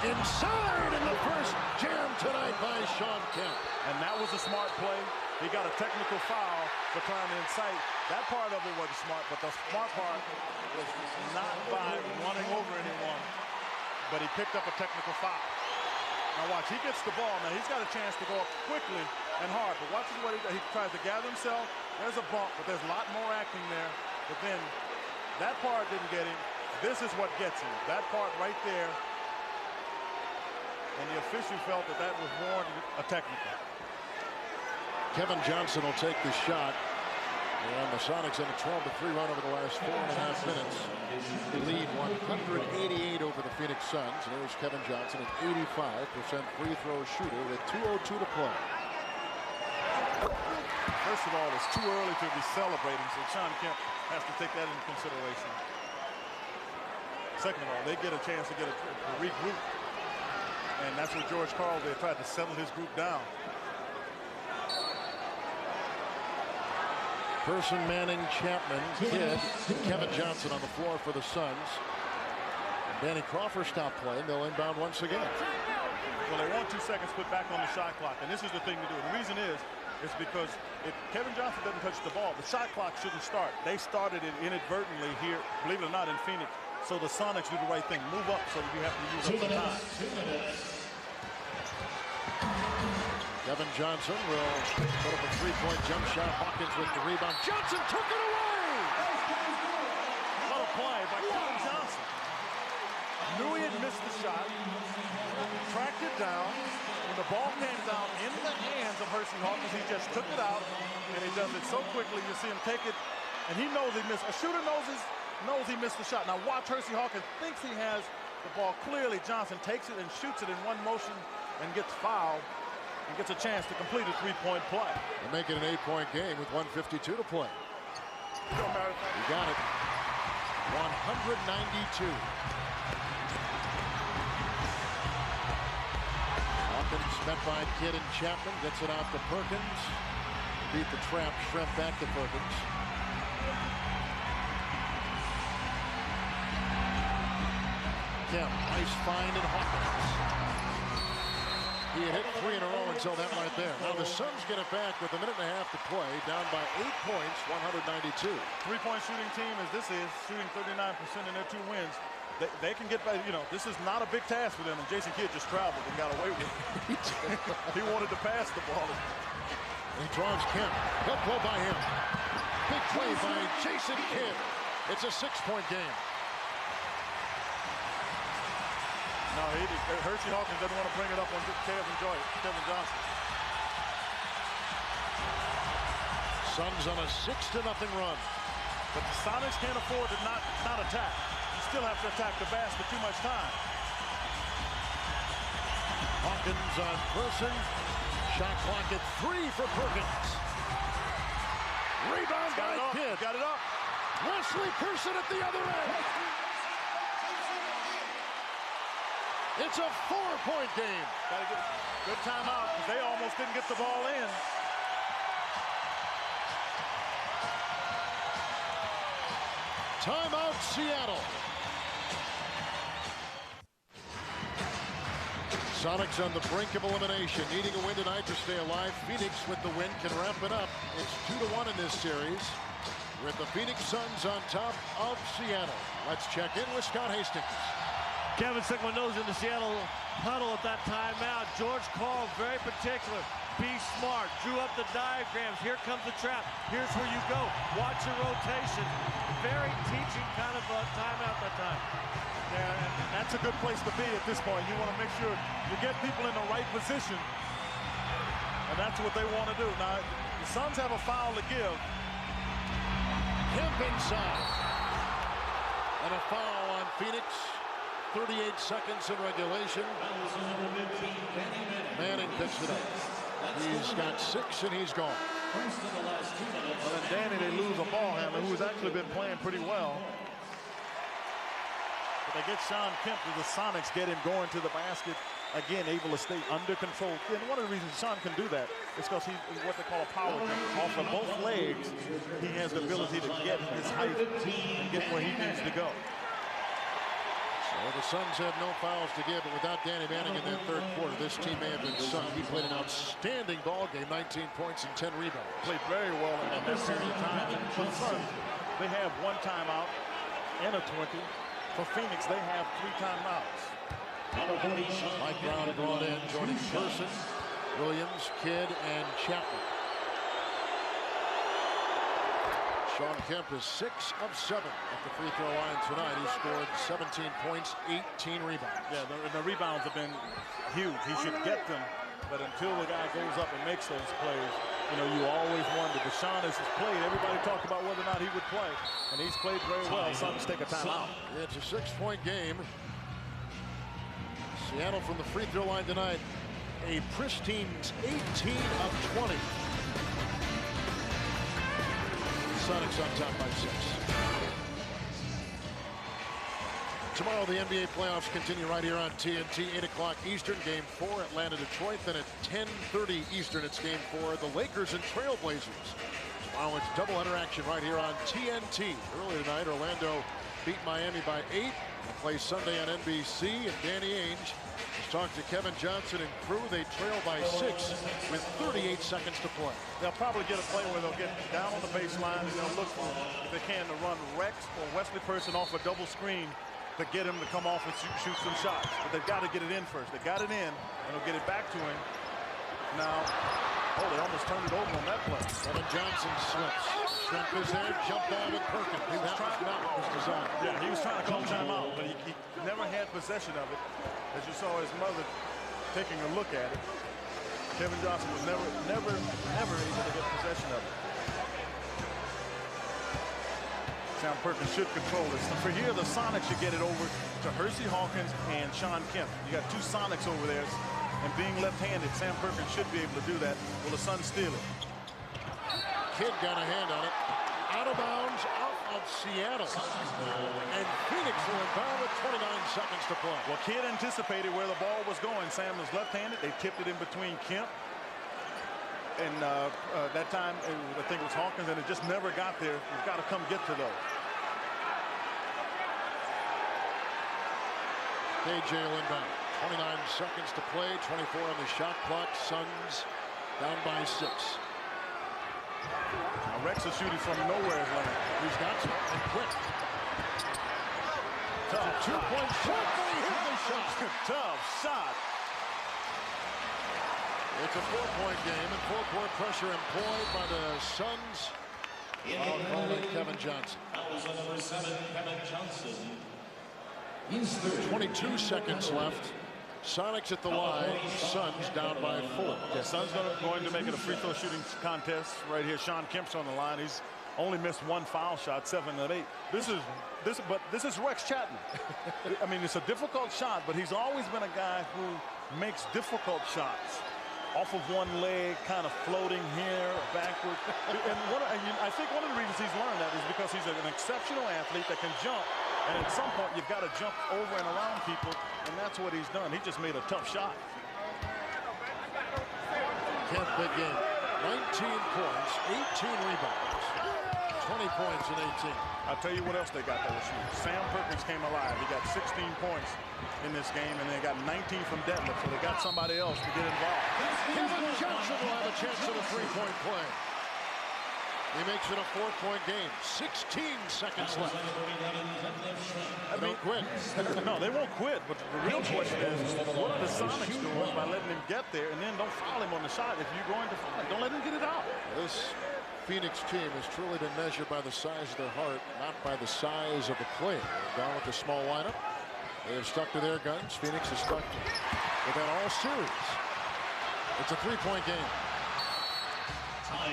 inside in the first jam tonight by Sean Kemp. And that was a smart play. He got a technical foul for trying to incite. That part of it wasn't smart, but the smart part was not by running over anyone, but he picked up a technical foul. Now watch, he gets the ball. Now he's got a chance to go up quickly and hard, but watch what he tries to gather himself. There's a bump, but there's a lot more acting there. But then that part didn't get him. This is what gets him. That part right there. And the official felt that that was warranted a technical. Kevin Johnson will take the shot. And the Sonics in a 12-3 run over the last 4.5 minutes. Lead 188 over the Phoenix Suns. And here's Kevin Johnson, an 85% free throw shooter with 2:02 to play. First of all, it's too early to be celebrating, so Sean Kemp has to take that into consideration. Second of all, they get a chance to get a regroup. And that's what George Karl did, tried to settle his group down. Person, Manning, Chapman, Kidd, Kevin Johnson on the floor for the Suns. Danny Crawford stopped playing. They'll inbound once again. Well, they want 2 seconds put back on the shot clock, and this is the thing to do. And the reason is because if Kevin Johnson doesn't touch the ball, the shot clock shouldn't start. They started it inadvertently here, believe it or not, in Phoenix. So the Sonics do the right thing. Move up so that you have to use up the time. 2 minutes. Kevin Johnson will put up a 3-point jump shot. Hawkins with the rebound. Johnson took it away! What a play by Kevin Johnson. Knew he had missed the shot. Tracked it down. When the ball came down in the hands of Hersey Hawkins, he just took it out, and he does it so quickly. You see him take it, and he knows he missed. A shooter knows he missed the shot. Now watch, Hersey Hawkins thinks he has the ball. Clearly, Johnson takes it and shoots it in one motion and gets fouled and gets a chance to complete a 3-point play. And make it an 8-point game with 1:52 to play. You got it. 192. Hawkins met by Kidd and Chapman. Gets it out to Perkins. Beat the trap. Shrimp back to Perkins. Kemp, nice find in Hawkins. He had hit 3 in a row until that right there. Now the Suns get it back with a minute and a half to play, down by 8 points, 192. Three-point shooting team as this is, shooting 39% in their 2 wins. They can get back, you know, this is not a big task for them, and Jason Kidd just traveled and got away with it. He wanted to pass the ball. He draws Kemp. He'll go by him. Big play by Jason Kidd. It's a 6-point game. No, Hershey Hawkins doesn't want to bring it up on Kevin Johnson. Suns on a 6-0 run. But the Sonics can't afford to not attack. You still have to attack the basket too much time. Hawkins on Person. Shot clock at 3 for Perkins. Rebound by Kidd. Got it up. Wesley Person at the other end. It's a 4-point game. Got to get a good timeout because they almost didn't get the ball in. Timeout, Seattle. Sonics on the brink of elimination, needing a win tonight to stay alive. Phoenix with the win can wrap it up. It's 2-1 in this series, with the Phoenix Suns on top of Seattle. Let's check in with Scott Hastings. Kevin Sickman knows in the Seattle huddle at that timeout. George Karl, very particular. Be smart. Drew up the diagrams. Here comes the trap. Here's where you go. Watch your rotation. Very teaching kind of timeout that time. Yeah, and that's a good place to be at this point. You want to make sure you get people in the right position. And that's what they want to do. Now, the Suns have a foul to give. Kemp inside. And a foul on Phoenix. 38 seconds in regulation. Manning picks it up. He's got 6 and he's gone. Well, and Danny, they lose a ball handler who's actually been playing pretty well. But they get Sean Kemp to the Sonics, get him going to the basket. Again, able to stay under control. And one of the reasons Sean can do that is because he's what they call a power jump. Off of both legs, he has the ability to get his height and get where he needs to go. Well, the Suns have no fouls to give, but without Danny Manning in that third quarter, this team may have been sunk. He played an outstanding ball game, 19 points and 10 rebounds. Played very well in that period of time. For the Suns, they have 1 timeout and a 20. For Phoenix, they have 3 timeouts. Mike Brown brought in, joining Person, Williams, Kidd, and Chapman. Sean Kemp is 6 of 7 at the free throw line tonight. He scored 17 points, 18 rebounds. Yeah, the rebounds have been huge. He should get them, but until the guy goes up and makes those plays, you know, you always wonder. Deshaun has played. Everybody talked about whether or not he would play, and he's played very well. Suns take a timeout. Yeah, it's a 6-point game. Seattle from the free throw line tonight, a pristine 18 of 20. Sonics on top by 6. Tomorrow the NBA playoffs continue right here on TNT, 8 o'clock Eastern, Game 4, Atlanta-Detroit. Then at 10:30 Eastern, it's Game 4, the Lakers and Trailblazers. Tomorrow it's doubleheader action right here on TNT. Earlier tonight, Orlando beat Miami by 8. They'll play Sunday on NBC, and Danny Ainge has talked to Kevin Johnson and crew. They trail by 6 with 38 seconds to play. They'll probably get a play where they'll get down on the baseline and they'll look for, if they can, to run Rex or Wesley Person off a double screen to get him to come off and shoot some shots. But they've got to get it in first. They got it in, and they'll get it back to him. Now, oh, they almost turned it over on that play. Kevin Johnson slips. Shrimp is there, jump ball with Perkins. He was trying not what was designed. Yeah, he was trying to call timeout, but he never had possession of it. As you saw his mother taking a look at it, Kevin Johnson was never able to get possession of it. Sam Perkins should control this. So for here, the Sonics should get it over to Hersey Hawkins and Sean Kemp. You got 2 Sonics over there, and being left-handed, Sam Perkins should be able to do that. Will the Suns steal it? Kidd got a hand on it. Out of bounds, out of Seattle. And Phoenix will inbound with 29 seconds to play. Well, Kidd anticipated where the ball was going. Sam was left-handed. They tipped it in between Kemp. And that time, I think it was Hawkins, and it just never got there. You've got to come get to those. KJ will inbound. 29 seconds to play, 24 on the shot clock. Suns down by 6. Now Rex is shooting from nowhere. He's got some and quick. Tough 2-point shot. He hit the shot. Tough shot. It's a 4-point game, and full-court pressure employed by the Suns. Calling Kevin Johnson. 22 seconds left. Sonics at the line. Suns down by 4. Yeah, Suns going to make it a free throw shooting contest right here. Sean Kemp's on the line. He's only missed 1 foul shot, 7 of 8. This is Rex Chapman. I mean, it's a difficult shot, but he's always been a guy who makes difficult shots. Off of one leg, kind of floating here, backward. And I think one of the reasons he's learned that is because he's an exceptional athlete that can jump. And at some point, you've got to jump over and around people, and that's what he's done. He just made a tough shot. Kemp, big game. 19 points, 18 rebounds, 20 points in 18. I'll tell you what else they got that was huge. Sam Perkins came alive. He got 16 points in this game, and they got 19 from Detlef, so they got somebody else to get involved. Kevin Johnson will have a chance at a 3-point play. He makes it a 4-point game. 16 seconds left. They don't quit. No, they won't quit, but the real question is, what are the Sonics doing by letting him get there, and then don't foul him on the shot if you're going to foul him. Don't let him get it out. This Phoenix team has truly been measured by the size of their heart, not by the size of the play. They've gone with the small lineup. They have stuck to their guns. Phoenix has stuck with that all series. It's a 3-point game.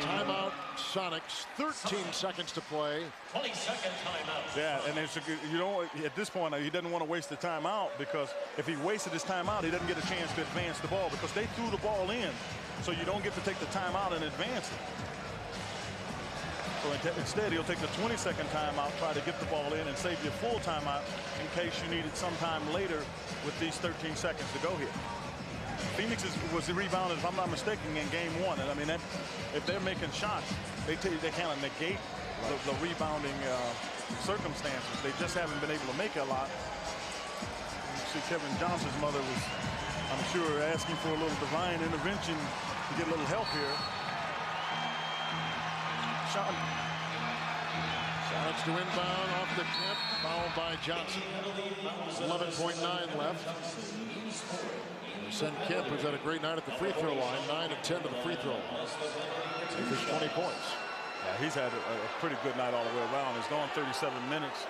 Timeout, Sonics. 13 seconds to play. 20-second timeout. Yeah, and it's at this point he doesn't want to waste the timeout, because if he wasted his timeout, he doesn't get a chance to advance the ball, because they threw the ball in, so you don't get to take the timeout and advance it. So instead, he'll take the 20-second timeout, try to get the ball in, and save you a full timeout in case you need it sometime later with these 13 seconds to go here. Phoenix was rebounded, if I'm not mistaken, in game 1. And I mean, if they're making shots, they kind of negate the rebounding circumstances. They just haven't been able to make a lot. You see Kevin Johnson's mother was, I'm sure, asking for a little divine intervention to get a little help here. Sonics to inbound off the Kemp, fouled by Johnson. 11.9 left. They send Kemp, who's had a great night at the free throw line, 9 of 10 to the free throw line. He's 20 points. Yeah, he's had a pretty good night all the way around. He's gone 37 minutes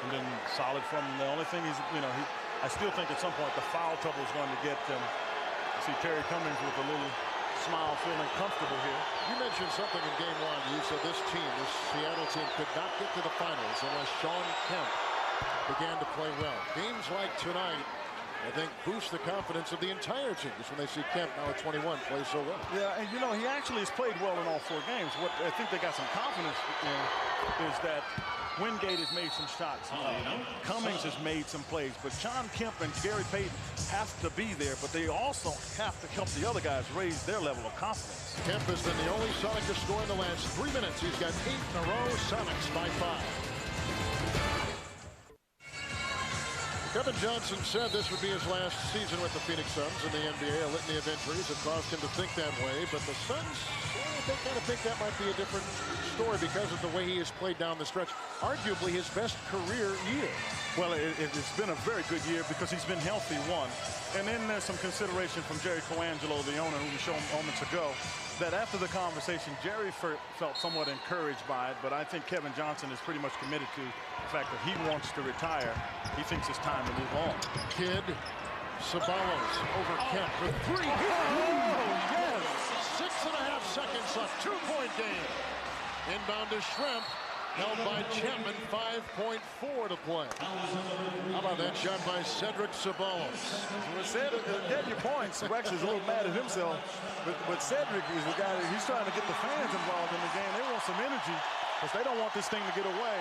and been solid from the only thing he's, I still think at some point the foul trouble is going to get them. You see Terry Cummings with a little smile, feeling comfortable here. You mentioned something in game 1. You said this Seattle team could not get to the finals unless Sean Kemp began to play well. Games like tonight, I think, boost the confidence of the entire team just when they see Kemp, now at 21, play so well. Yeah, and he actually has played well in all 4 games. What I think they got some confidence in is that Wingate has made some shots. Cummings has made some plays, but Sean Kemp and Gary Payton have to be there, but they also have to help the other guys raise their level of confidence. Kemp has been the only Sonic to score in the last 3 minutes. He's got 8 in a row. Sonics by 5. Kevin Johnson said this would be his last season with the Phoenix Suns in the NBA. A litany of injuries have caused him to think that way, but the Suns, they kind of think that might be a different story because of the way he has played down the stretch. Arguably his best career year. Well, it's been a very good year because he's been healthy, one. And then there's some consideration from Jerry Colangelo, the owner, who we showed moments ago, that after the conversation, Jerry felt somewhat encouraged by it, but I think Kevin Johnson is pretty much committed to the fact that he wants to retire. He thinks it's time to move on. Kid Sabalos over Kemp for 3. Oh, yes! 6.5 seconds left. 2-point game. Inbound to Schrempf. Held by Chapman, 5.4 to play. How about that shot by Cedric Sabalos? Well, Cedric, get your points. Rex is a little mad at himself, but Cedric is the guy that he's trying to get the fans involved in the game. They want some energy because they don't want this thing to get away.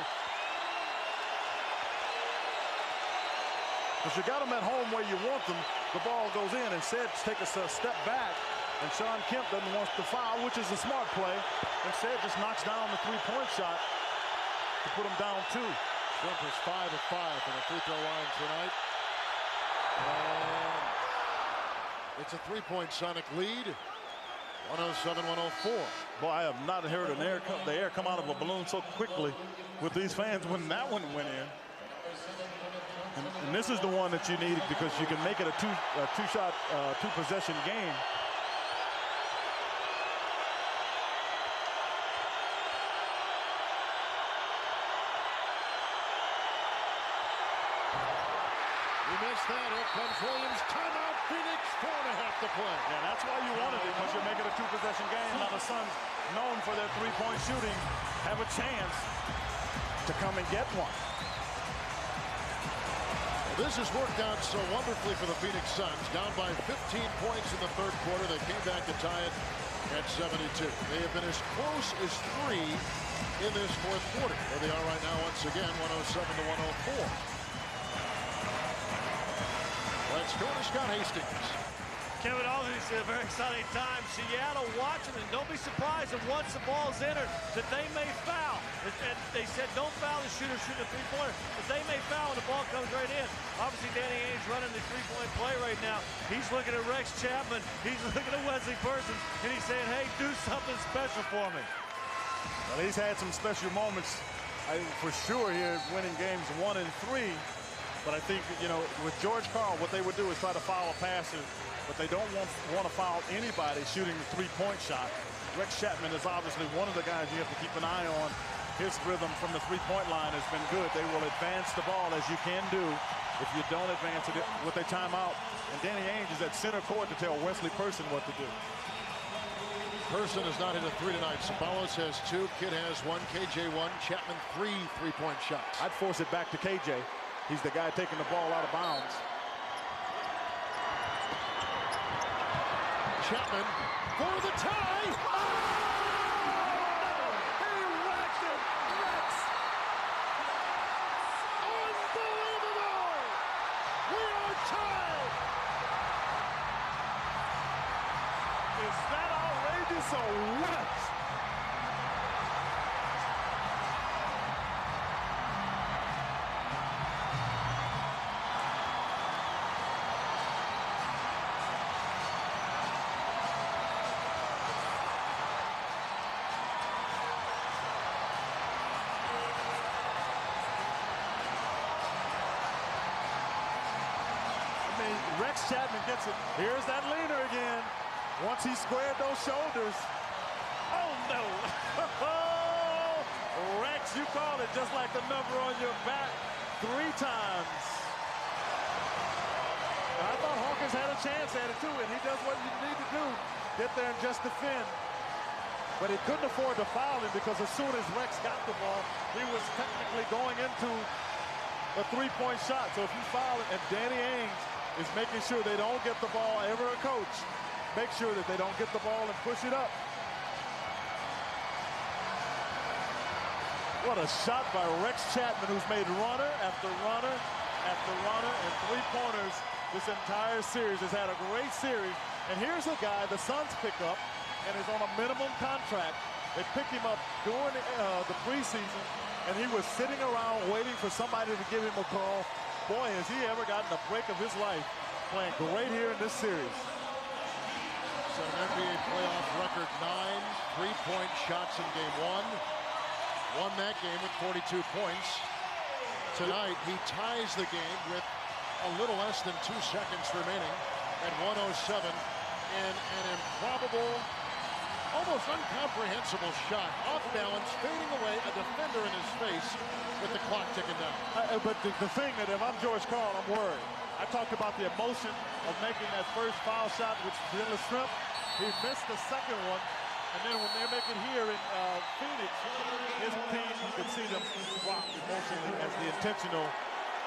Because you got them at home where you want them, the ball goes in, and Cedric takes a step back, and Sean Kemp doesn't want the foul, which is a smart play. Instead, just knocks down the 3-point shot to put him down 2. Schrempf is 5 of 5 from the free throw line tonight. And It's a 3-point Sonic lead. 107-104. Boy, I have not heard the air come out of a balloon so quickly with these fans when that one went in. And this is the one that you need because you can make it a two-shot, two-possession game. That. Here comes Williams. Timeout. Phoenix. 4.5 to play. Yeah, that's why you wanted it, because you're making a two-possession game. Now the Suns, known for their three-point shooting, have a chance to come and get one. Well, this has worked out so wonderfully for the Phoenix Suns. Down by 15 points in the third quarter. They came back to tie it at 72. They have been as close as 3 in this fourth quarter. Where they are right now, once again, 107-104. Let's go to Scott Hastings. Kevin, obviously a very exciting time. Seattle watching, and don't be surprised if once the ball's entered that they may foul. And they said don't foul the shooter shooting a three-pointer, but they may foul when the ball comes right in. Obviously, Danny Ainge running the three-point play right now. He's looking at Rex Chapman. He's looking at Wesley Persons, and he's saying, hey, do something special for me. Well, he's had some special moments, for sure, here winning games 1 and 3. But I think, you know, with George Karl, what they would do is try to foul a passer, but they don't want to foul anybody shooting the three-point shot. Rex Chapman is obviously one of the guys you have to keep an eye on. His rhythm from the three-point line has been good. They will advance the ball, as you can do. If you don't advance it with a timeout. And Danny Ainge is at center court to tell Wesley Person what to do. Person has not hit a 3 tonight. Sabalos has 2. Kidd has 1. KJ 1. Chapman 3 three-point shots. I'd force it back to KJ. He's the guy taking the ball out of bounds. Chapman for the tie. Oh! He whacked it. Rex. Unbelievable. We are tied. Is that outrageous or what? Rex Chapman gets it. Here's that leaner again. Once he squared those shoulders. Oh, no. Rex, you called it just like the number on your back 3 times. I thought Hawkins had a chance at it, too, and he does what you need to do. Get there and just defend. But he couldn't afford to foul him because as soon as Rex got the ball, he was technically going into a three-point shot. So if you foul it, and Danny Ainge is making sure they don't get the ball, ever a coach, make sure that they don't get the ball and push it up. What a shot by Rex Chapman, who's made runner after runner after runner and three-pointers this entire series. Has had a great series. And here's a guy the Suns pick up and is on a minimum contract. They picked him up during the preseason, and he was sitting around waiting for somebody to give him a call. Boy, has he ever gotten a break of his life, playing great here in this series. So an NBA playoff record 9 three-point shots in game 1. Won that game with 42 points. Tonight, he ties the game with a little less than 2 seconds remaining at 107 in an improbable, almost incomprehensible shot. Off balance, fading away, a defender in his face with the clock ticking down. But the thing that if I'm George Karl, I'm worried. I talked about the emotion of making that first foul shot, which Dylan Shrimp, he missed the second one. And then when they make it here in Phoenix, his team, you can see them rock emotionally as the intentional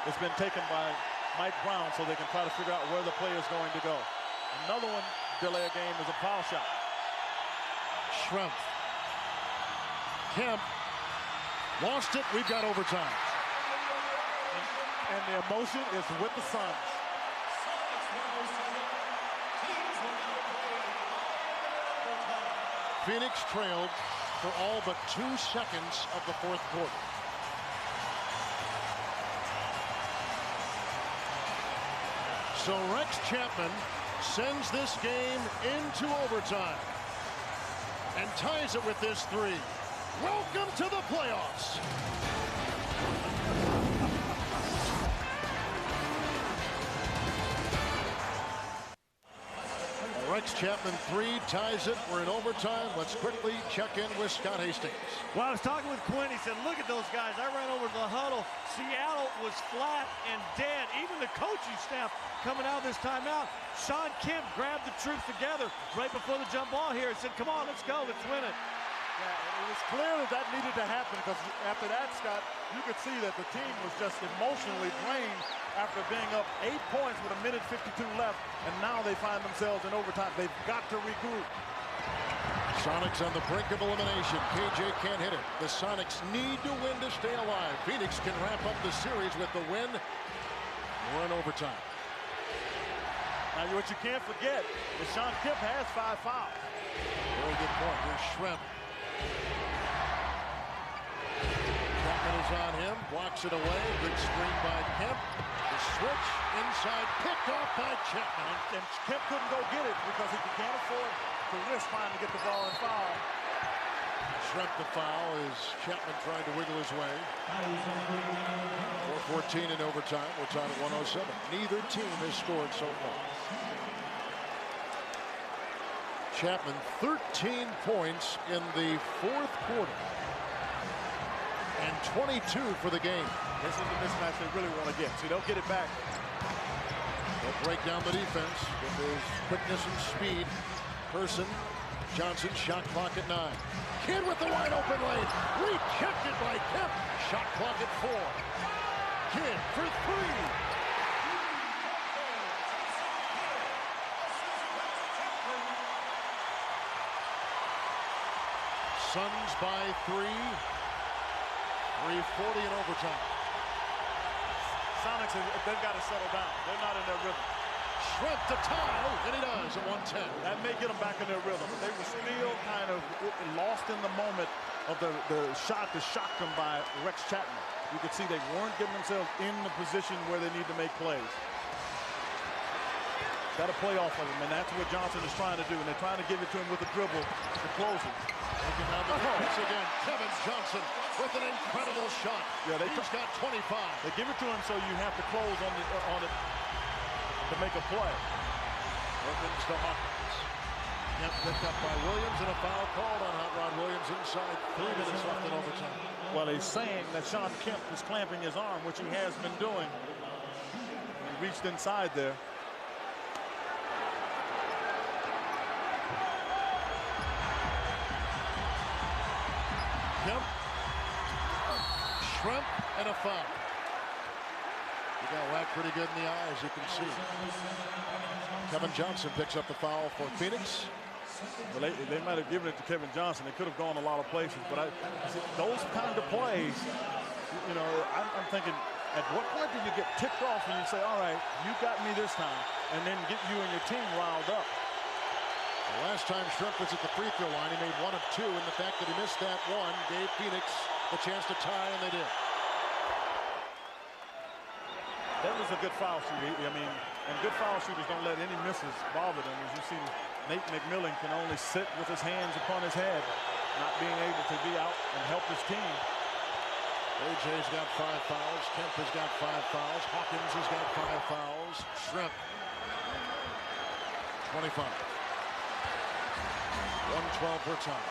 has been taken by Mike Brown so they can try to figure out where the play is going to go. Another one, delay a game, is a foul shot. Shrimp. Kemp lost it. We've got overtime. And the emotion is with the Suns. Phoenix trailed for all but 2 seconds of the fourth quarter. So Rex Chapman sends this game into overtime and ties it with this three. Welcome to the playoffs. Rex Chapman 3 ties it. We're in overtime. Let's quickly check in with Scott Hastings. Well, I was talking with Quinn. He said, look at those guys. I ran over to the huddle. Seattle was flat and dead. Even the coaching staff coming out of this timeout. Sean Kemp grabbed the troops together right before the jump ball here and said, come on, let's go. Let's win it. Yeah, it was clear that needed to happen because after that, Scott, you could see that the team was just emotionally drained after being up 8 points with 1:52 left, and now they find themselves in overtime. They've got to regroup. Sonics on the brink of elimination. KJ can't hit it. The Sonics need to win to stay alive. Phoenix can wrap up the series with the win. We're in overtime. Now, what you can't forget is Sean Kemp has 5 fouls. Very good point. Here's Schrempf. Chapman is on him. Blocks it away. Good screen by Kemp. The switch inside. Picked off by Chapman. And Kemp couldn't go get it because he can't afford to risk trying to get the ball and foul. Schrempf the foul as Chapman trying to wiggle his way. 4:14 in overtime. We're tied at 107. Neither team has scored so far. Chapman 13 points in the fourth quarter and 22 for the game. This is the mismatch they really want to get. So they'll get it back. They'll break down the defense with his quickness and speed. Person, Johnson, shot clock at 9. Kidd with the wide open lane. Rejected by Kemp. Shot clock at 4. Kidd for 3. Suns by 3. 3:40 in overtime. Sonics, they've got to settle down. They're not in their rhythm. Schrempf to tie, and he does at 110. That may get them back in their rhythm. They were still kind of lost in the moment of the shot that shocked them by Rex Chapman. You could see they weren't getting themselves in the position where they need to make plays. Got to play off of him, and that's what Johnson is trying to do. And they're trying to give it to him with a dribble to close it. Looking down the defense again. Kevin Johnson with an incredible shot. Yeah, he's got 25. They give it to him so you have to close on it to make a play. Opens to Hawkins. Kemp picked up by Williams, and a foul called on Hot Rod Williams inside. 3 minutes left in overtime. Well, he's saying that Sean Kemp is clamping his arm, which he has been doing. He reached inside there. Kemp, Schrempf, and a foul. He got whacked pretty good in the eye, as you can see. Kevin Johnson picks up the foul for Phoenix. Well, they might have given it to Kevin Johnson. They could have gone a lot of places, but those kind of plays, you know, I'm thinking, at what point do you get tipped off and you say, all right, you got me this time, and then get you and your team riled up? The last time Schrempf was at the free throw line, he made 1 of 2, and the fact that he missed that one gave Phoenix the chance to tie, and they did. That was a good foul shooter. I mean, and good foul shooters don't let any misses bother them. As you see, Nate McMillan can only sit with his hands upon his head, not being able to be out and help his team. AJ's got 5 fouls. Kemp has got 5 fouls. Hawkins has got 5 fouls. Schrempf, 25. 1:12 per time.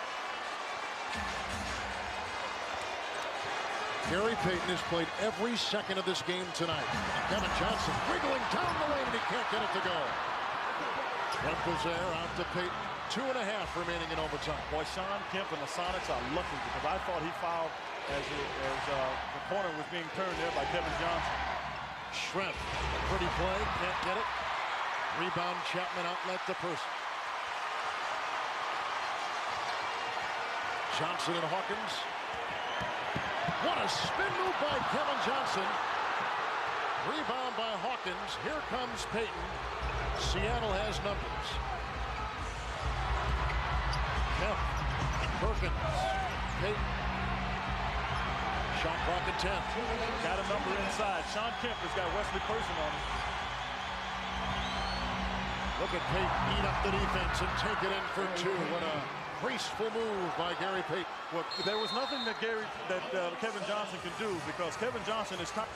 Gary Payton has played every second of this game tonight. Kevin Johnson wriggling down the lane, and he can't get it to go. Kemp was there, out to Payton. 2.5 remaining in overtime. Boy, Sean Kemp and the Sonics are lucky because I thought he fouled as the corner was being turned there by Kevin Johnson. Schrempf, a pretty play, can't get it. Rebound, Chapman, outlet to Person. Johnson and Hawkins. What a spin move by Kevin Johnson. Rebound by Hawkins. Here comes Payton. Seattle has numbers. Kemp, Perkins, Payton. Shot clock at 10. Got a number inside. Sean Kemp has got Wesley Person on him. Look at Payton eat up the defense and take it in for 2. What a graceful move by Gary Payton. Well, there was nothing that Kevin Johnson can do because Kevin Johnson is top.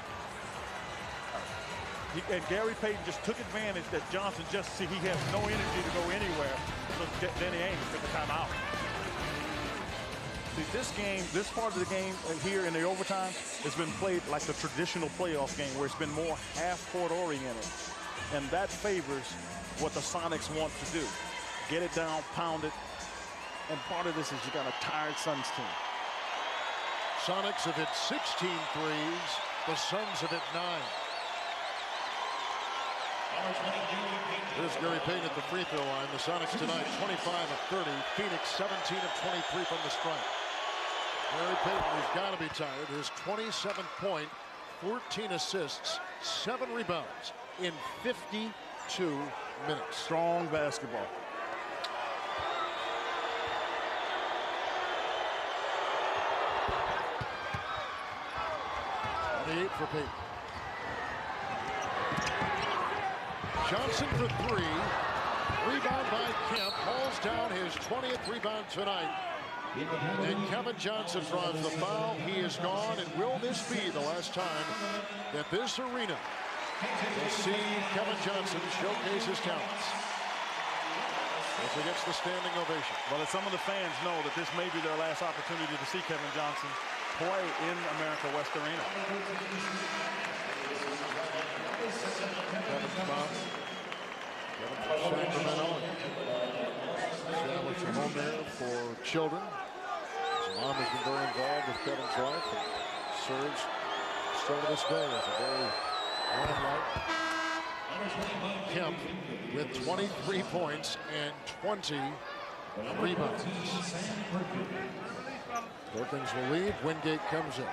And Gary Payton just took advantage that Johnson he has no energy to go anywhere. So Danny Ainge took the timeout. See, this part of the game here in the overtime has been played like the traditional playoff game where it's been more half-court oriented. And that favors what the Sonics want to do. Get it down, pound it. And part of this is you got a tired Suns team. Sonics have hit 16 threes. The Suns have hit 9. Here's Gary Payton at the free throw line. The Sonics tonight 25 of 30. Phoenix 17 of 23 from the stripe. Gary Payton has got to be tired. His 27-point, 14 assists, 7 rebounds in 52 minutes. Strong basketball. 28 for Payton. Johnson for 3. Rebound by Kemp. Hauls down his 20th rebound tonight. And Kevin Johnson draws the foul. He is gone. And will this be the last time that this arena will see Kevin Johnson showcase his talents? As he gets the standing ovation. Well, as some of the fans know that this may be their last opportunity to see Kevin Johnson play in America West Arena. Kevin's mom. Kevin from Sacramento. Established a home there for children. His mom has been very involved with Kevin's life and serves still to this day as a very limelight. Kemp with 23 points and 20 rebounds. Perkins will leave. Wingate comes in.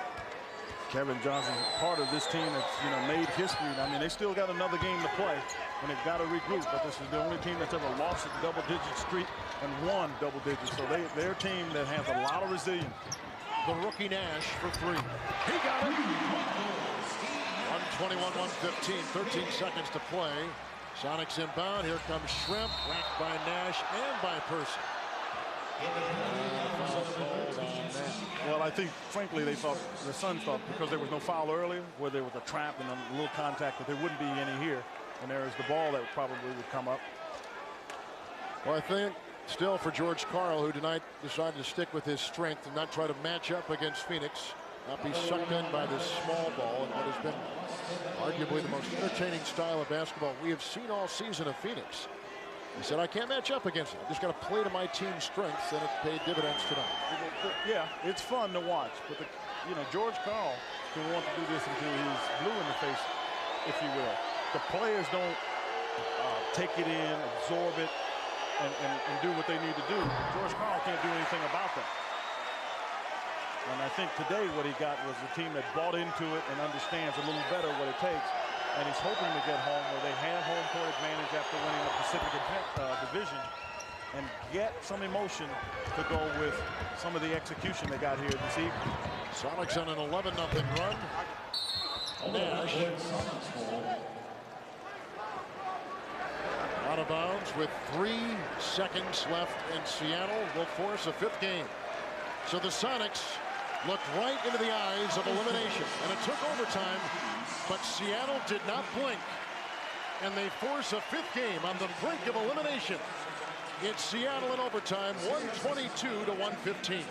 Kevin Johnson, part of this team that's made history. I mean, they still got another game to play, and they've got to regroup. But this is the only team that's ever lost a double-digit streak and won double digits. So they're a team that has a lot of resilience. The rookie Nash for 3. He got it. 121-115. 13 seconds to play. Sonics inbound. Here comes Shrimp. Whacked by Nash and by Person. Well, I think, frankly, the Suns thought because there was no foul earlier, where there was a trap and a little contact, that there wouldn't be any here. And there is the ball that probably would come up. Well, I think still for George Karl, who tonight decided to stick with his strength and not try to match up against Phoenix, not be sucked in by this small ball and what has been arguably the most entertaining style of basketball we have seen all season of Phoenix. He said, I can't match up against it. I just got to play to my team's strengths, and it paid dividends tonight. Yeah, it's fun to watch, but George Karl can want to do this until he's blue in the face, if you will. The players don't take it in, absorb it, and do what they need to do. George Karl can't do anything about that. And I think today what he got was a team that bought into it and understands a little better what it takes. And he's hoping to get home where they have home court advantage after winning the Pacific Division and get some emotion to go with some of the execution they got here this evening. Sonics on an 11-0 run. Nash out of bounds with 3 seconds left, and Seattle will force a 5th game. So the Sonics looked right into the eyes of elimination, and it took overtime, but Seattle did not blink, and they force a 5th game on the brink of elimination. It's Seattle in overtime, 122-115.